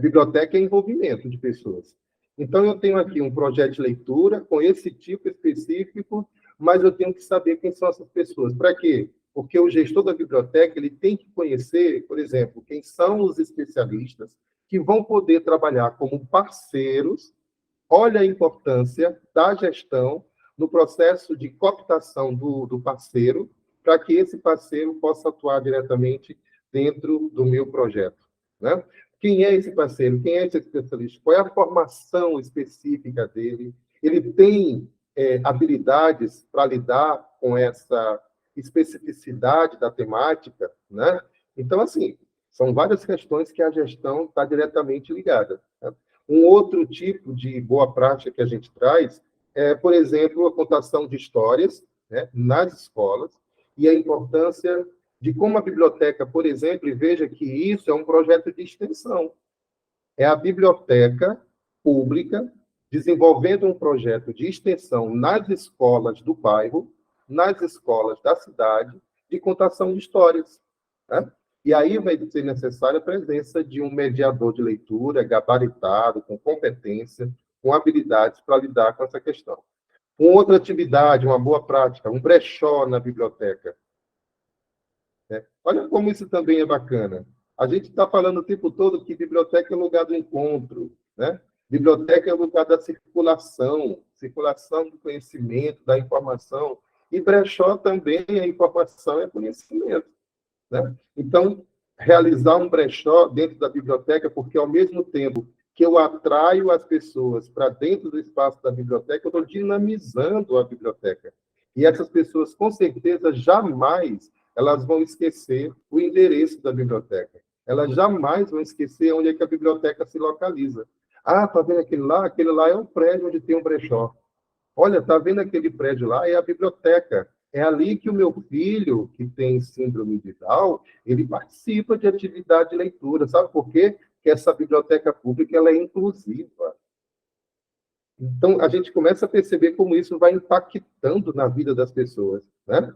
biblioteca é envolvimento de pessoas. Então, eu tenho aqui um projeto de leitura com esse tipo específico, mas eu tenho que saber quem são essas pessoas. Para quê? Porque o gestor da biblioteca ele tem que conhecer, por exemplo, quem são os especialistas que vão poder trabalhar como parceiros. Olha a importância da gestão no processo de cooptação do parceiro, para que esse parceiro possa atuar diretamente dentro do meu projeto, né? Quem é esse parceiro? Quem é esse especialista? Qual é a formação específica dele? Ele tem habilidades para lidar com essa especificidade da temática, né? Então, assim, são várias questões que a gestão está diretamente ligada, né? Um outro tipo de boa prática que a gente traz é, por exemplo, a contação de histórias, né, nas escolas, e a importância de como a biblioteca, por exemplo, e veja que isso é um projeto de extensão. É a biblioteca pública desenvolvendo um projeto de extensão nas escolas do bairro, nas escolas da cidade, de contação de histórias, né? E aí vai ser necessária a presença de um mediador de leitura gabaritado, com competência, com habilidades para lidar com essa questão. Uma outra atividade, uma boa prática, um brechó na biblioteca, né? Olha como isso também é bacana. A gente está falando o tempo todo que biblioteca é lugar do encontro, né? Biblioteca é lugar da circulação do conhecimento, da informação. E brechó também é informação, é conhecimento, né? Então, realizar um brechó dentro da biblioteca, porque ao mesmo tempo que eu atraio as pessoas para dentro do espaço da biblioteca, eu estou dinamizando a biblioteca. E essas pessoas, com certeza, jamais elas vão esquecer o endereço da biblioteca. Elas jamais vão esquecer onde é que a biblioteca se localiza. Ah, está vendo aquele lá? Aquele lá é um prédio onde tem um brechó. Olha, está vendo aquele prédio lá? É a biblioteca. É ali que o meu filho, que tem síndrome de Down, ele participa de atividade de leitura. Sabe por quê? Porque essa biblioteca pública ela é inclusiva. Então, a gente começa a perceber como isso vai impactando na vida das pessoas, né?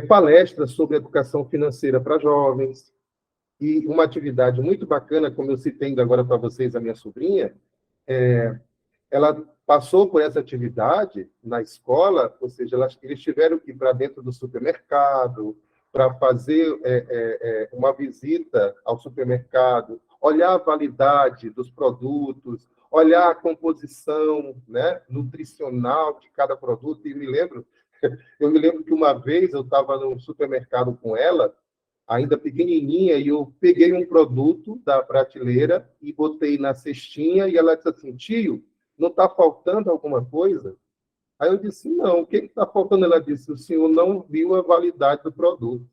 Palestras sobre educação financeira para jovens. E uma atividade muito bacana, como eu citei ainda agora para vocês, a minha sobrinha, ela passou por essa atividade na escola, ou seja, eles tiveram que ir para dentro do supermercado, para fazer uma visita ao supermercado, olhar a validade dos produtos, olhar a composição, né, nutricional de cada produto. E eu me lembro que uma vez eu estava no supermercado com ela, ainda pequenininha, e eu peguei um produto da prateleira e botei na cestinha, e ela disse assim: tio, não está faltando alguma coisa? Aí eu disse: não, o que está faltando? Ela disse: o senhor não viu a validade do produto.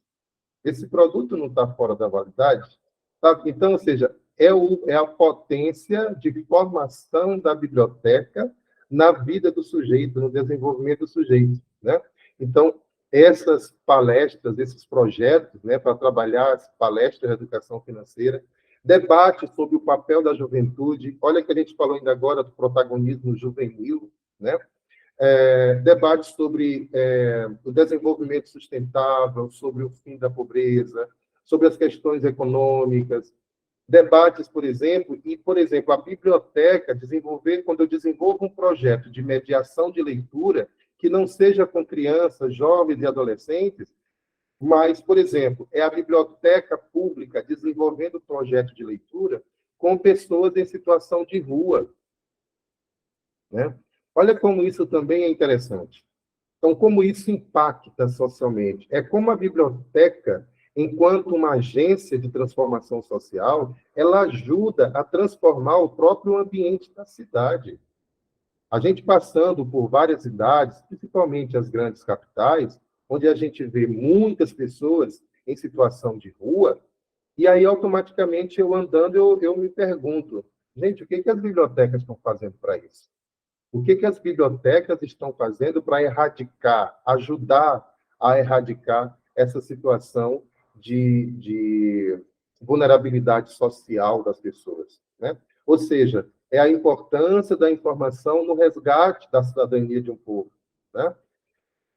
Esse produto não está fora da validade? Sabe? Então, ou seja, é a potência de formação da biblioteca na vida do sujeito, no desenvolvimento do sujeito, né? Então, essas palestras, esses projetos, né, para trabalhar as palestras de educação financeira, debate sobre o papel da juventude. Olha que a gente falou ainda agora do protagonismo juvenil, né? Debate sobre o desenvolvimento sustentável, sobre o fim da pobreza, sobre as questões econômicas. Debates, por exemplo, a biblioteca quando eu desenvolvo um projeto de mediação de leitura, que não seja com crianças, jovens e adolescentes, mas, por exemplo, é a biblioteca pública desenvolvendo projeto de leitura com pessoas em situação de rua, né? Olha como isso também é interessante. Então, como isso impacta socialmente? É como a biblioteca, enquanto uma agência de transformação social, ela ajuda a transformar o próprio ambiente da cidade. A gente passando por várias cidades, principalmente as grandes capitais, onde a gente vê muitas pessoas em situação de rua, e aí, automaticamente, eu andando, eu me pergunto, gente, o que que as bibliotecas estão fazendo para isso? O que que as bibliotecas estão fazendo para erradicar, ajudar a erradicar essa situação de vulnerabilidade social das pessoas, né? Ou seja, é a importância da informação no resgate da cidadania de um povo, né?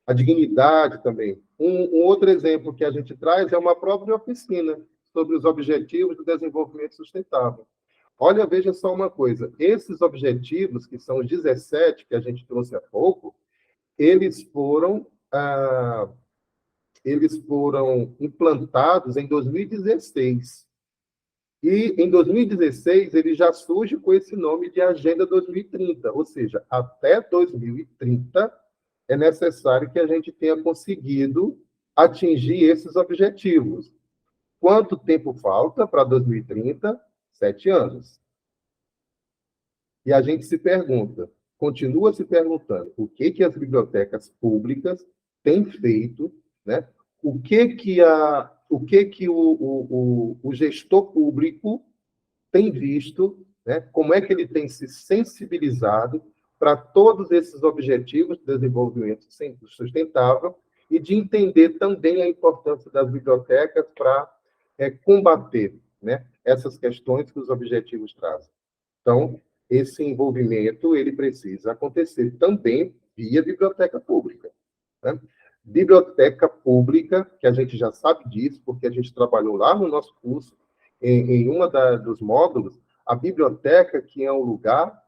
A dignidade também. Um outro exemplo que a gente traz é uma própria oficina sobre os objetivos do desenvolvimento sustentável. Olha, veja só uma coisa, esses objetivos, que são os 17 que a gente trouxe há pouco, eles foram, eles foram implantados em 2016. E, em 2016, ele já surge com esse nome de Agenda 2030, ou seja, até 2030 é necessário que a gente tenha conseguido atingir esses objetivos. Quanto tempo falta para 2030? 7 anos. E a gente se pergunta, continua se perguntando, o que que as bibliotecas públicas têm feito, né? O que o gestor público tem visto, né? Como é que ele tem se sensibilizado para todos esses objetivos de desenvolvimento sustentável e de entender também a importância das bibliotecas para combater, né, essas questões que os objetivos trazem. Então, esse envolvimento ele precisa acontecer também via biblioteca pública, né? Biblioteca pública, que a gente já sabe disso, porque a gente trabalhou lá no nosso curso, em dos módulos, a biblioteca que é o lugar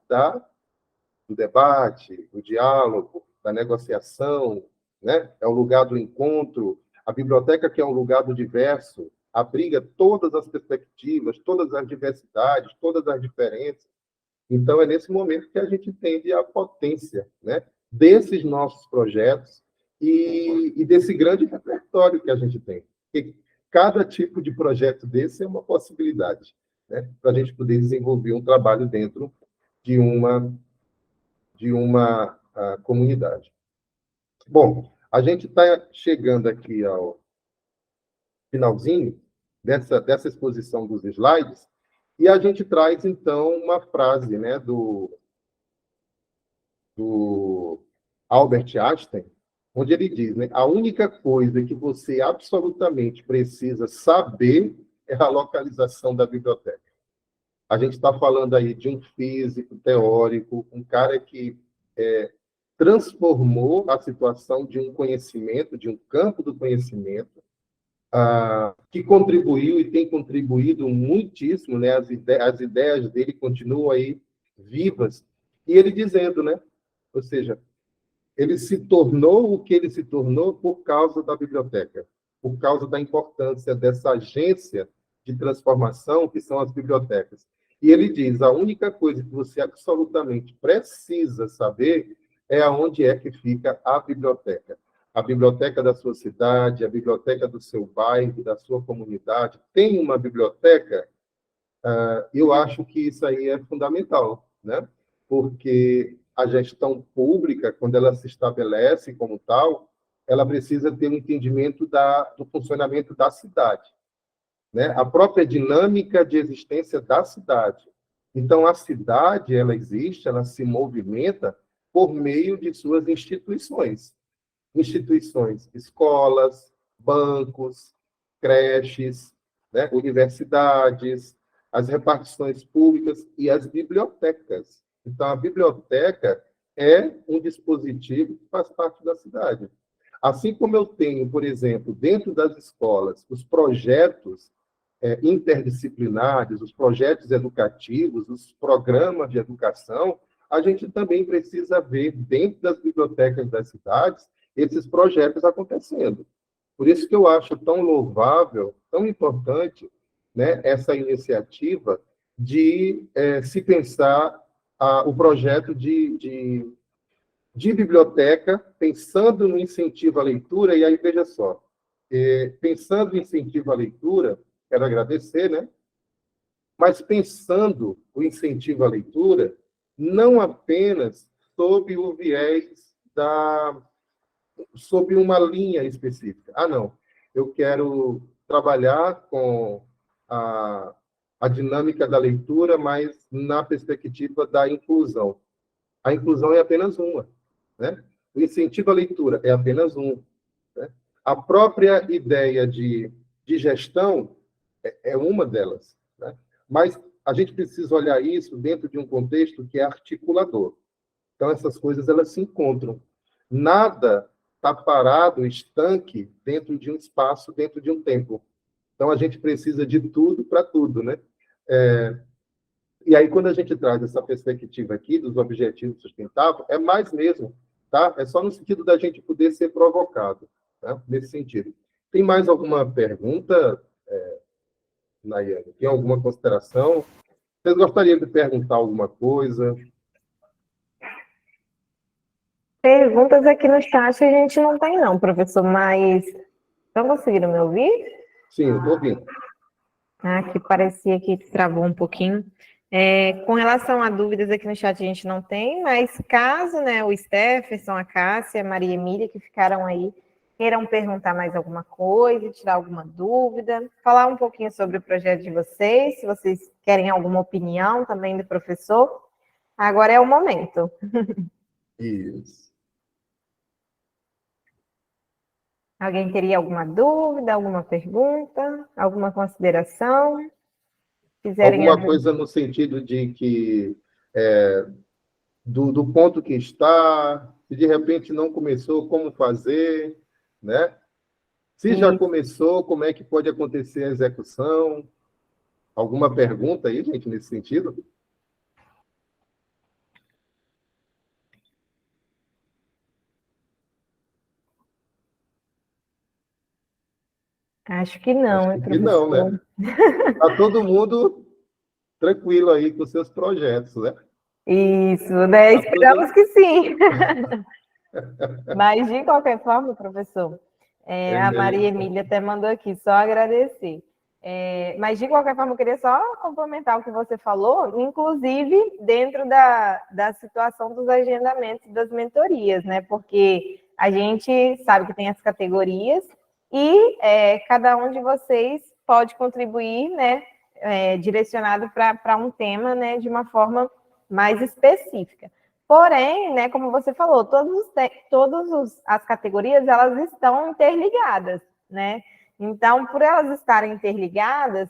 do debate, do diálogo, da negociação, né? É o lugar do encontro. A biblioteca que é um lugar do diverso, abriga todas as perspectivas, todas as diversidades, todas as diferenças. Então, é nesse momento que a gente entende a potência, né, desses nossos projetos e desse grande repertório que a gente tem. Porque cada tipo de projeto desse é uma possibilidade, né, para a gente poder desenvolver um trabalho dentro de uma comunidade. Bom, a gente está chegando aqui ao finalzinho dessa exposição dos slides, e a gente traz, então, uma frase, né, do Albert Einstein, onde ele diz, né, a única coisa que você absolutamente precisa saber é a localização da biblioteca. A gente está falando aí de um físico teórico, um cara que transformou a situação de um conhecimento, de um campo do conhecimento, que contribuiu e tem contribuído muitíssimo, né? As ideias dele continuam aí vivas. E ele dizendo, né? Ou seja, ele se tornou o que ele se tornou por causa da biblioteca, por causa da importância dessa agência de transformação que são as bibliotecas. E ele diz, a única coisa que você absolutamente precisa saber é aonde é que fica a biblioteca. A biblioteca da sua cidade, a biblioteca do seu bairro, da sua comunidade, tem uma biblioteca, eu acho que isso aí é fundamental, né? Porque a gestão pública, quando ela se estabelece como tal, ela precisa ter um entendimento do funcionamento da cidade, né? A própria dinâmica de existência da cidade. Então, a cidade, ela existe, ela se movimenta por meio de suas instituições, escolas, bancos, creches, né, universidades, as repartições públicas e as bibliotecas. Então, a biblioteca é um dispositivo que faz parte da cidade. Assim como eu tenho, por exemplo, dentro das escolas, os projetos interdisciplinares, os projetos educativos, os programas de educação, a gente também precisa ver dentro das bibliotecas das cidades esses projetos acontecendo. Por isso que eu acho tão louvável, tão importante, né, essa iniciativa de se pensar o projeto de biblioteca, pensando no incentivo à leitura, e aí, veja só, pensando no incentivo à leitura, quero agradecer, né, mas pensando o incentivo à leitura não apenas sob o viés sob uma linha específica. Ah, não, eu quero trabalhar com a dinâmica da leitura, mas na perspectiva da inclusão. A inclusão é apenas uma, né? O incentivo à leitura é apenas um, né? A própria ideia de gestão é uma delas, né? Mas a gente precisa olhar isso dentro de um contexto que é articulador. Então, essas coisas elas se encontram. Nada está parado, estanque, dentro de um espaço, dentro de um tempo. Então, a gente precisa de tudo para tudo, né? E aí, quando a gente traz essa perspectiva aqui dos objetivos sustentáveis, é mais mesmo, tá? É só no sentido da gente poder ser provocado, né? Nesse sentido. Tem mais alguma pergunta, Nayane? Tem alguma consideração? Vocês gostariam de perguntar alguma coisa? Perguntas aqui no chat a gente não tem, não, professor, mas estão conseguindo me ouvir? Sim, eu estou ouvindo. Aqui parecia que travou um pouquinho. Com relação a dúvidas aqui no chat a gente não tem, mas caso, né, o Stefferson, a Cássia, a Maria Emília, que ficaram aí, queiram perguntar mais alguma coisa, tirar alguma dúvida, falar um pouquinho sobre o projeto de vocês, se vocês querem alguma opinião também do professor, agora é o momento. Isso. Alguém teria alguma dúvida, alguma pergunta, alguma consideração? Quiserem Alguma coisa no sentido de que do ponto que está, se de repente não começou, como fazer, né? Se já começou, como é que pode acontecer a execução? Alguma pergunta aí, gente, nesse sentido? Acho que não, Acho que não, professor. né? Está todo mundo tranquilo aí com seus projetos, né? Isso, né? Tá Esperamos que sim. Mas, de qualquer forma, professor, a Maria Emília até mandou aqui, só agradecer. Mas, de qualquer forma, eu queria só complementar o que você falou, inclusive dentro da situação dos agendamentos das mentorias, né? Porque a gente sabe que tem as categorias e cada um de vocês pode contribuir, né? Direcionado para um tema, né? De uma forma mais específica. Porém, né, como você falou, todas as categorias elas estão interligadas, né? Então, por elas estarem interligadas,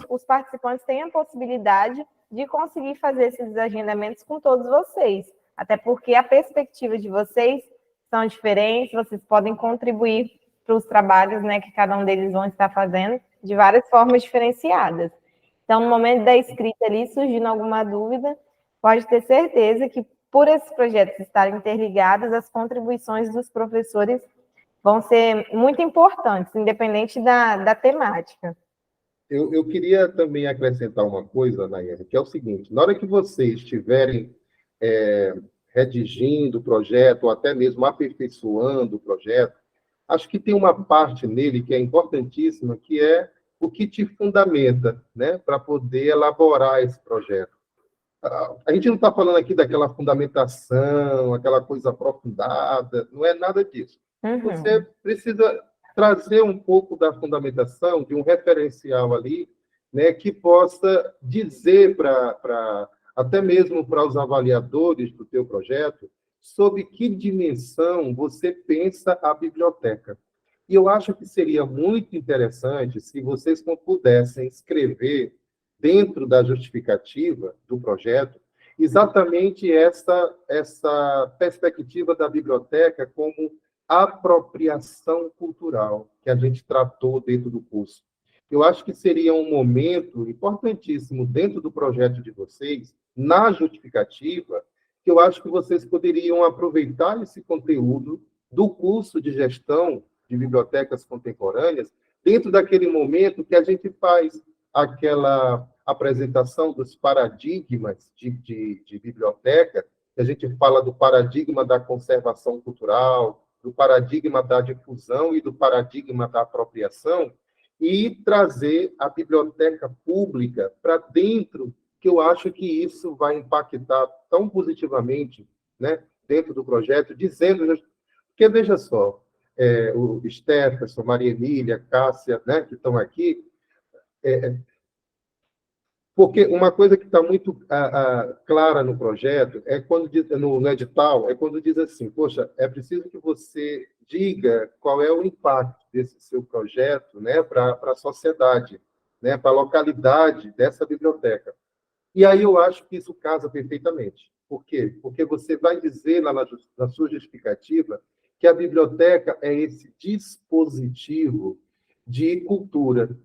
os participantes têm a possibilidade de conseguir fazer esses agendamentos com todos vocês, até porque a perspectiva de vocês são diferentes, vocês podem contribuir para os trabalhos, né, que cada um deles vão estar fazendo de várias formas diferenciadas. Então, no momento da escrita ali, surgindo alguma dúvida, pode ter certeza que, por esses projetos estarem interligados, as contribuições dos professores vão ser muito importantes, independente da temática. Eu queria também acrescentar uma coisa, Nayane, que é o seguinte: na hora que vocês estiverem redigindo o projeto, ou até mesmo aperfeiçoando o projeto, acho que tem uma parte nele que é importantíssima, que é o que te fundamenta, né, para poder elaborar esse projeto. A gente não está falando aqui daquela fundamentação, aquela coisa aprofundada, não é nada disso. Você precisa trazer um pouco da fundamentação, de um referencial ali, né, que possa dizer até mesmo para os avaliadores do teu projeto, sobre que dimensão você pensa a biblioteca. E eu acho que seria muito interessante se vocês pudessem escrever, dentro da justificativa do projeto, exatamente essa perspectiva da biblioteca como apropriação cultural, que a gente tratou dentro do curso. Eu acho que seria um momento importantíssimo dentro do projeto de vocês, na justificativa, que eu acho que vocês poderiam aproveitar esse conteúdo do curso de gestão de bibliotecas contemporâneas, dentro daquele momento que a gente faz aquela apresentação dos paradigmas de biblioteca, que a gente fala do paradigma da conservação cultural, do paradigma da difusão e do paradigma da apropriação, e trazer a biblioteca pública para dentro que eu acho que isso vai impactar tão positivamente, né, dentro do projeto, dizendo... Porque, veja só, o Stefferson, Maria Emília, Cássia, né, que estão aqui, porque uma coisa que está muito clara no projeto, é quando no edital, é quando diz assim, poxa, é preciso que você diga qual é o impacto desse seu projeto, né, para a sociedade, né, para a localidade dessa biblioteca. E aí eu acho que isso casa perfeitamente. Por quê? Porque você vai dizer lá na sua justificativa que a biblioteca é esse dispositivo de cultura,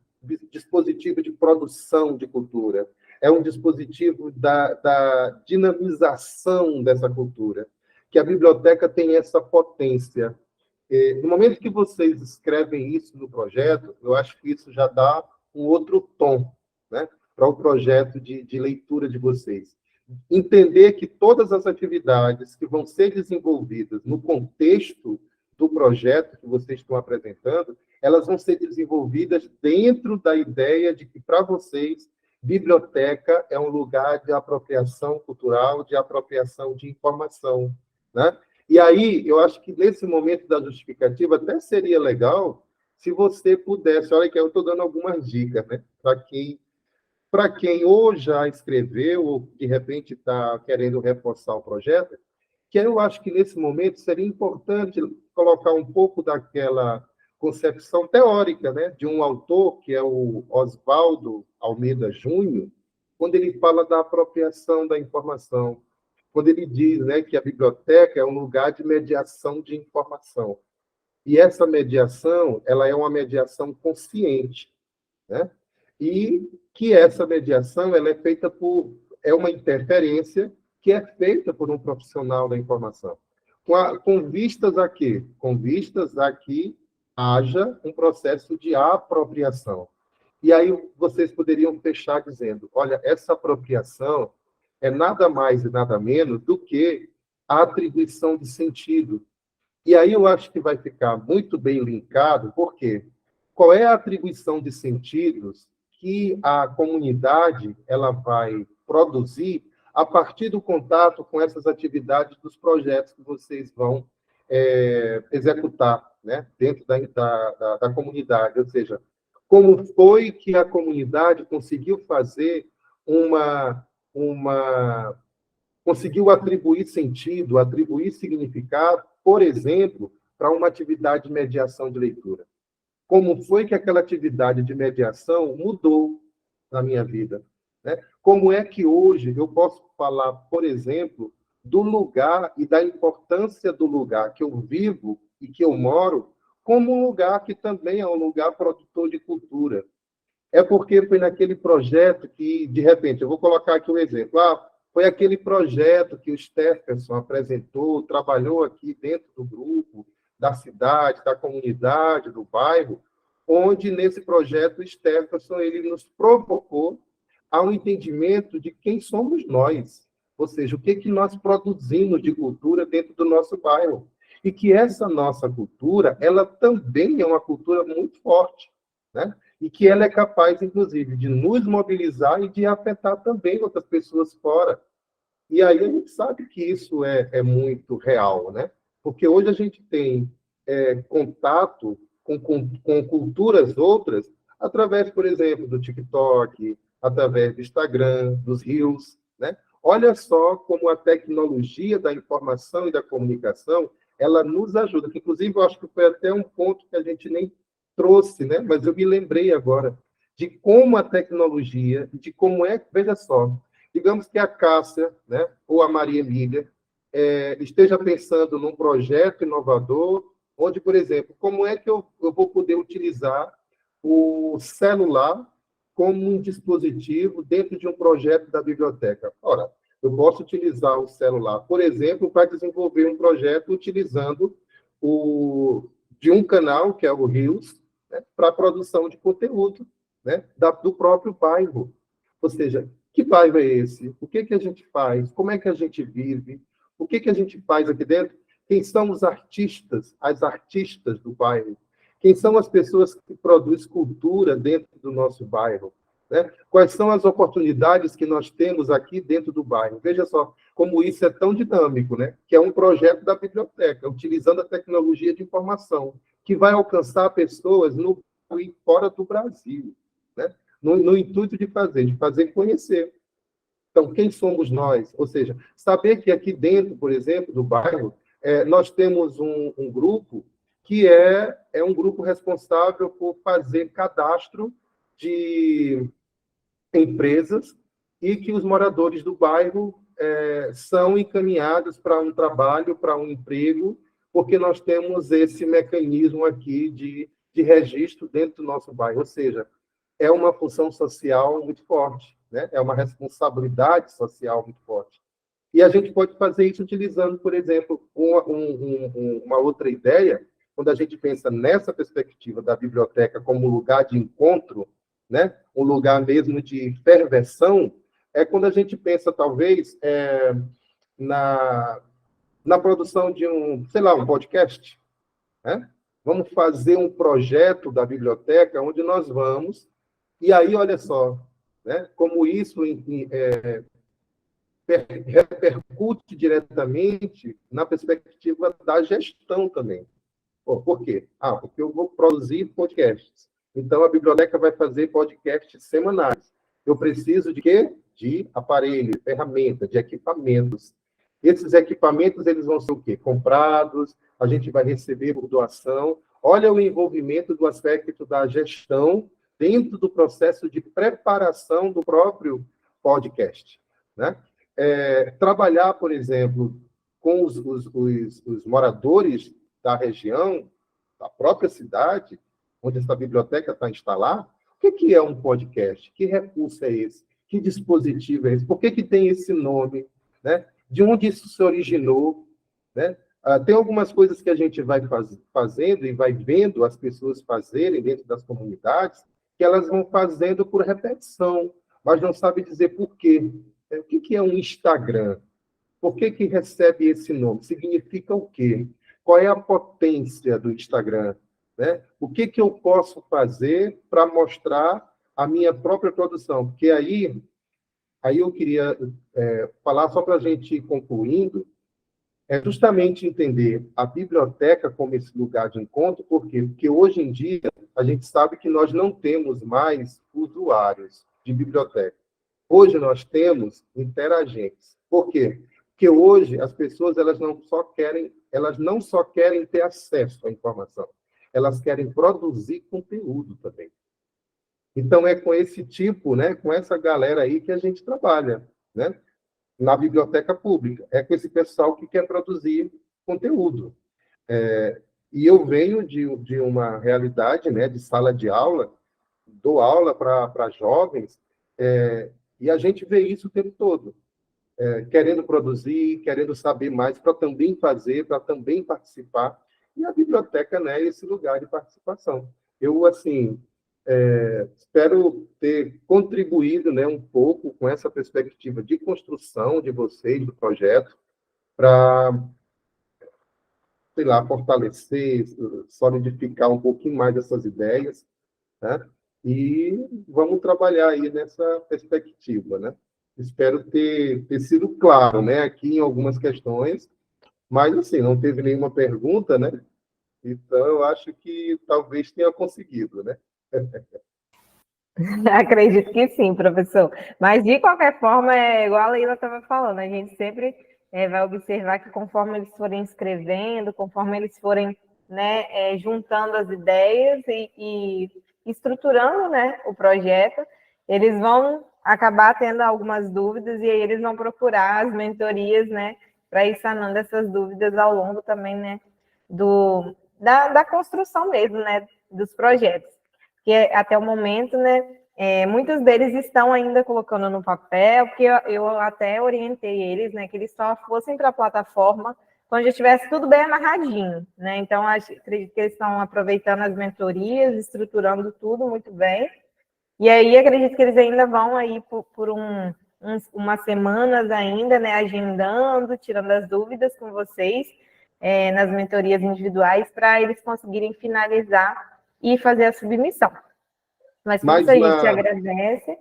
dispositivo de produção de cultura, é um dispositivo da dinamização dessa cultura, que a biblioteca tem essa potência. No momento que vocês escrevem isso no projeto, eu acho que isso já dá um outro tom, né, para o projeto de leitura de vocês. Entender que todas as atividades que vão ser desenvolvidas no contexto do projeto que vocês estão apresentando, elas vão ser desenvolvidas dentro da ideia de que, para vocês, biblioteca é um lugar de apropriação cultural, de apropriação de informação, né? E aí, eu acho que nesse momento da justificativa, até seria legal se você pudesse, olha que eu estou dando algumas dicas, né? Para quem ou já escreveu, ou de repente está querendo reforçar o projeto, que eu acho que nesse momento seria importante colocar um pouco daquela concepção teórica, né, de um autor, que é o Oswaldo Almeida Júnior, quando ele fala da apropriação da informação, quando ele diz, né, que a biblioteca é um lugar de mediação de informação. E essa mediação, ela é uma mediação consciente, né? E que essa mediação ela é feita é uma interferência que é feita por um profissional da informação. Com vistas a quê? Com vistas a que haja um processo de apropriação. E aí vocês poderiam fechar dizendo, olha, essa apropriação é nada mais e nada menos do que a atribuição de sentido. E aí eu acho que vai ficar muito bem linkado, porque qual é a atribuição de sentidos que a comunidade ela vai produzir a partir do contato com essas atividades dos projetos que vocês vão executar, né, dentro da comunidade. Ou seja, como foi que a comunidade conseguiu fazer conseguiu atribuir sentido, atribuir significado, por exemplo, para uma atividade de mediação de leitura. Como foi que aquela atividade de mediação mudou na minha vida, né? Como é que hoje eu posso falar, por exemplo, do lugar e da importância do lugar que eu vivo e que eu moro, como um lugar que também é um lugar produtor de cultura. É porque foi naquele projeto que, de repente, eu vou colocar aqui um exemplo. Foi aquele projeto que o Stefferson apresentou, trabalhou aqui dentro do grupo, da cidade, da comunidade, do bairro, onde, nesse projeto, o Stefferson ele nos provocou a um entendimento de quem somos nós, ou seja, o que nós produzimos de cultura dentro do nosso bairro. E que essa nossa cultura, ela também é uma cultura muito forte, né? E que ela é capaz, inclusive, de nos mobilizar e de afetar também outras pessoas fora. E aí a gente sabe que isso é muito real, né? Porque hoje a gente tem contato com culturas outras através, por exemplo, do TikTok, através do Instagram, dos Reels, né? Olha só como a tecnologia da informação e da comunicação, ela nos ajuda. Que, inclusive, eu acho que foi até um ponto que a gente nem trouxe, né? Mas eu me lembrei agora de como a tecnologia, de como veja só, digamos que a Cássia, né, ou a Maria Emília, esteja pensando num projeto inovador, onde, por exemplo, como é que eu vou poder utilizar o celular como um dispositivo dentro de um projeto da biblioteca? Ora, eu posso utilizar o celular, por exemplo, para desenvolver um projeto utilizando de um canal, que é o Reels, né, para a produção de conteúdo, né, do próprio bairro. Ou seja, que bairro é esse? O que a gente faz? Como é que a gente vive? O que a gente faz aqui dentro? Quem são os artistas, as artistas do bairro? Quem são as pessoas que produzem cultura dentro do nosso bairro? né? Quais são as oportunidades que nós temos aqui dentro do bairro? Veja só como isso é tão dinâmico, né? Que é um projeto da biblioteca, utilizando a tecnologia de informação, que vai alcançar pessoas no e fora do Brasil, né? No intuito de fazer conhecer. Então, quem somos nós? Ou seja, saber que aqui dentro, por exemplo, do bairro, nós temos um grupo que é um grupo responsável por fazer cadastro de empresas e que os moradores do bairro são encaminhados para um trabalho, para um emprego, porque nós temos esse mecanismo aqui de registro dentro do nosso bairro. Ou seja, é uma função social muito forte, né? É uma responsabilidade social muito forte. E a gente pode fazer isso utilizando, por exemplo, uma outra ideia, quando a gente pensa nessa perspectiva da biblioteca como lugar de encontro, né? Um lugar mesmo de ferversão, é quando a gente pensa, talvez, na produção de sei lá, um podcast, né? Vamos fazer um projeto da biblioteca onde nós vamos, e aí, olha só, né? Como isso repercute diretamente na perspectiva da gestão também. Por quê? Porque eu vou produzir podcasts. Então, a biblioteca vai fazer podcasts semanais. Eu preciso de quê? De aparelho, ferramenta, de equipamentos. Esses equipamentos, eles vão ser o quê? Comprados, a gente vai receber por doação. Olha o envolvimento do aspecto da gestão dentro do processo de preparação do próprio podcast, né? Trabalhar, por exemplo, com os moradores da região, da própria cidade, onde essa biblioteca está instalada. O que é um podcast? Que recurso é esse? Que dispositivo é esse? Por que tem esse nome? Né? De onde isso se originou? Né? Tem algumas coisas que a gente vai fazendo e vai vendo as pessoas fazerem dentro das comunidades, que elas vão fazendo por repetição, mas não sabem dizer por quê. O que é um Instagram? Por que recebe esse nome? Significa o quê? Qual é a potência do Instagram? Né? O que eu posso fazer para mostrar a minha própria produção? Porque aí eu queria falar, só para a gente ir concluindo, justamente entender a biblioteca como esse lugar de encontro. Por quê? Porque hoje em dia a gente sabe que nós não temos mais usuários de biblioteca. Hoje nós temos interagentes. Por quê? Porque hoje as pessoas elas não só querem ter acesso à informação, elas querem produzir conteúdo também. Então é com esse tipo, né, com essa galera aí que a gente trabalha, né, na biblioteca pública. É com esse pessoal que quer produzir conteúdo. E eu venho de uma realidade, né, de sala de aula, dou aula para jovens, e a gente vê isso o tempo todo. Querendo produzir, querendo saber mais, para também fazer, para também participar. E a biblioteca, né, é esse lugar de participação. Eu, assim, espero ter contribuído, né, um pouco com essa perspectiva de construção de vocês, do projeto, para, sei lá, fortalecer, solidificar um pouquinho mais essas ideias, né? E vamos trabalhar aí nessa perspectiva, né? Espero ter sido claro, né, aqui em algumas questões, mas, assim, não teve nenhuma pergunta, né? Então, eu acho que talvez tenha conseguido, né? Acredito que sim, professor. Mas, de qualquer forma, igual a Leila estava falando, a gente sempre vai observar que conforme eles forem escrevendo, conforme eles forem, né, juntando as ideias e estruturando, né, o projeto, eles vão acabar tendo algumas dúvidas e aí eles vão procurar as mentorias, né, para ir sanando essas dúvidas ao longo também, né, da construção mesmo, né, dos projetos. Que até o momento, né, muitos deles estão ainda colocando no papel, porque eu até orientei eles, né, que eles só fossem para a plataforma quando já estivesse tudo bem amarradinho, né? Então, acredito que eles estão aproveitando as mentorias, estruturando tudo muito bem. E aí, acredito que eles ainda vão aí por umas semanas ainda, né, agendando, tirando as dúvidas com vocês nas mentorias individuais, para eles conseguirem finalizar e fazer a submissão. Mas como Mas a gente te agradece.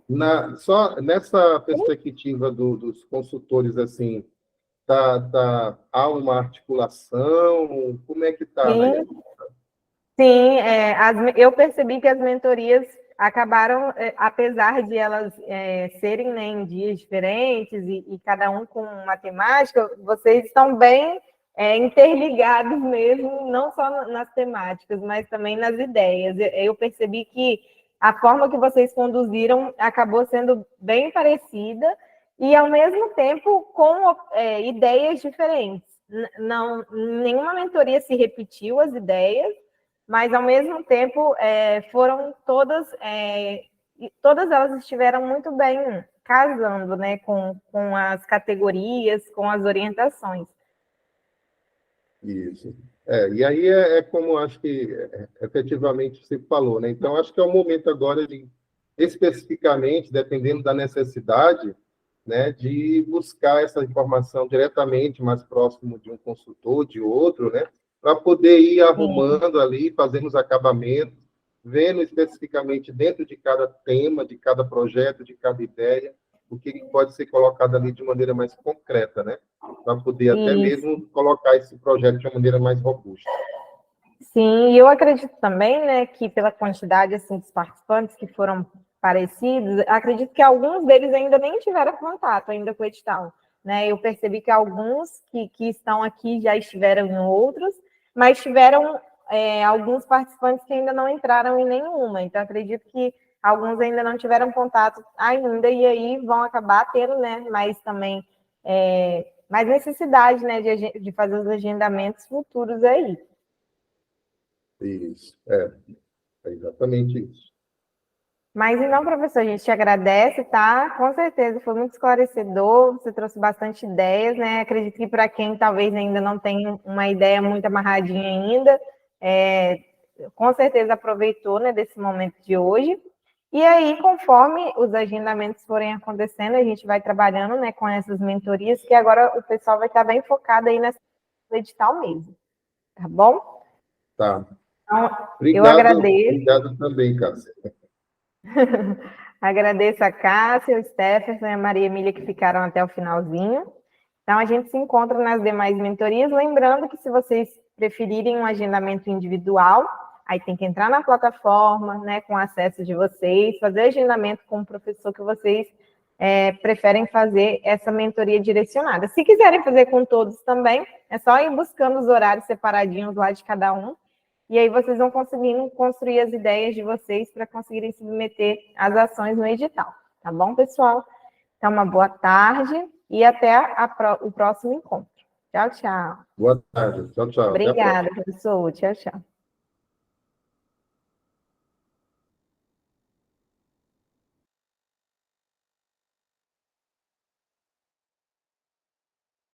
só nessa perspectiva dos consultores, assim, há uma articulação? Como é que está, Nayeli? Sim, eu percebi que as mentorias acabaram, apesar de elas serem, né, em dias diferentes e cada um com uma temática, vocês estão bem interligados mesmo, não só nas temáticas, mas também nas ideias. Eu percebi que a forma que vocês conduziram acabou sendo bem parecida e, ao mesmo tempo, com ideias diferentes. Não, nenhuma mentoria se repetiu as ideias, mas, ao mesmo tempo, foram todas elas estiveram muito bem casando, né, com as categorias, com as orientações. Isso. E aí como acho que efetivamente você falou, né? Então, acho que é o momento agora de, especificamente, dependendo da necessidade, né, de buscar essa informação diretamente mais próximo de um consultor, de outro, né, para poder ir arrumando ali, fazendo os acabamentos, vendo especificamente dentro de cada tema, de cada projeto, de cada ideia, o que pode ser colocado ali de maneira mais concreta, né, para poder até mesmo colocar esse projeto de uma maneira mais robusta. Sim, e eu acredito também, né, que pela quantidade assim, dos participantes que foram parecidos, acredito que alguns deles ainda nem tiveram contato ainda com o edital, né? Eu percebi que alguns que estão aqui já estiveram em outros, mas tiveram alguns participantes que ainda não entraram em nenhuma. Então, acredito que alguns ainda não tiveram contato ainda, e aí vão acabar tendo, né, mais também mais necessidade, né, de fazer os agendamentos futuros aí. Isso, é exatamente isso. Mas então, professor, a gente te agradece, tá? Com certeza, foi muito esclarecedor, você trouxe bastante ideias, né? Acredito que para quem talvez ainda não tenha uma ideia muito amarradinha ainda, com certeza aproveitou, né, desse momento de hoje. E aí, conforme os agendamentos forem acontecendo, a gente vai trabalhando, né, com essas mentorias, que agora o pessoal vai estar bem focado aí nesse edital mesmo, tá bom? Tá. Então, Obrigado, eu agradeço. Obrigado também, Cássia. Agradeço a Cássia, o Stefferson e a Maria Emília que ficaram até o finalzinho. Então, a gente se encontra nas demais mentorias. Lembrando que, se vocês preferirem um agendamento individual, aí tem que entrar na plataforma, né, com acesso de vocês, fazer agendamento com o professor que vocês preferem fazer essa mentoria direcionada. Se quiserem fazer com todos também, é só ir buscando os horários separadinhos lá de cada um. E aí vocês vão conseguindo construir as ideias de vocês para conseguirem submeter as ações no edital. Tá bom, pessoal? Então, uma boa tarde e até o próximo encontro. Tchau, tchau. Boa tarde. Tchau, tchau. Obrigada, professor. Tchau, tchau.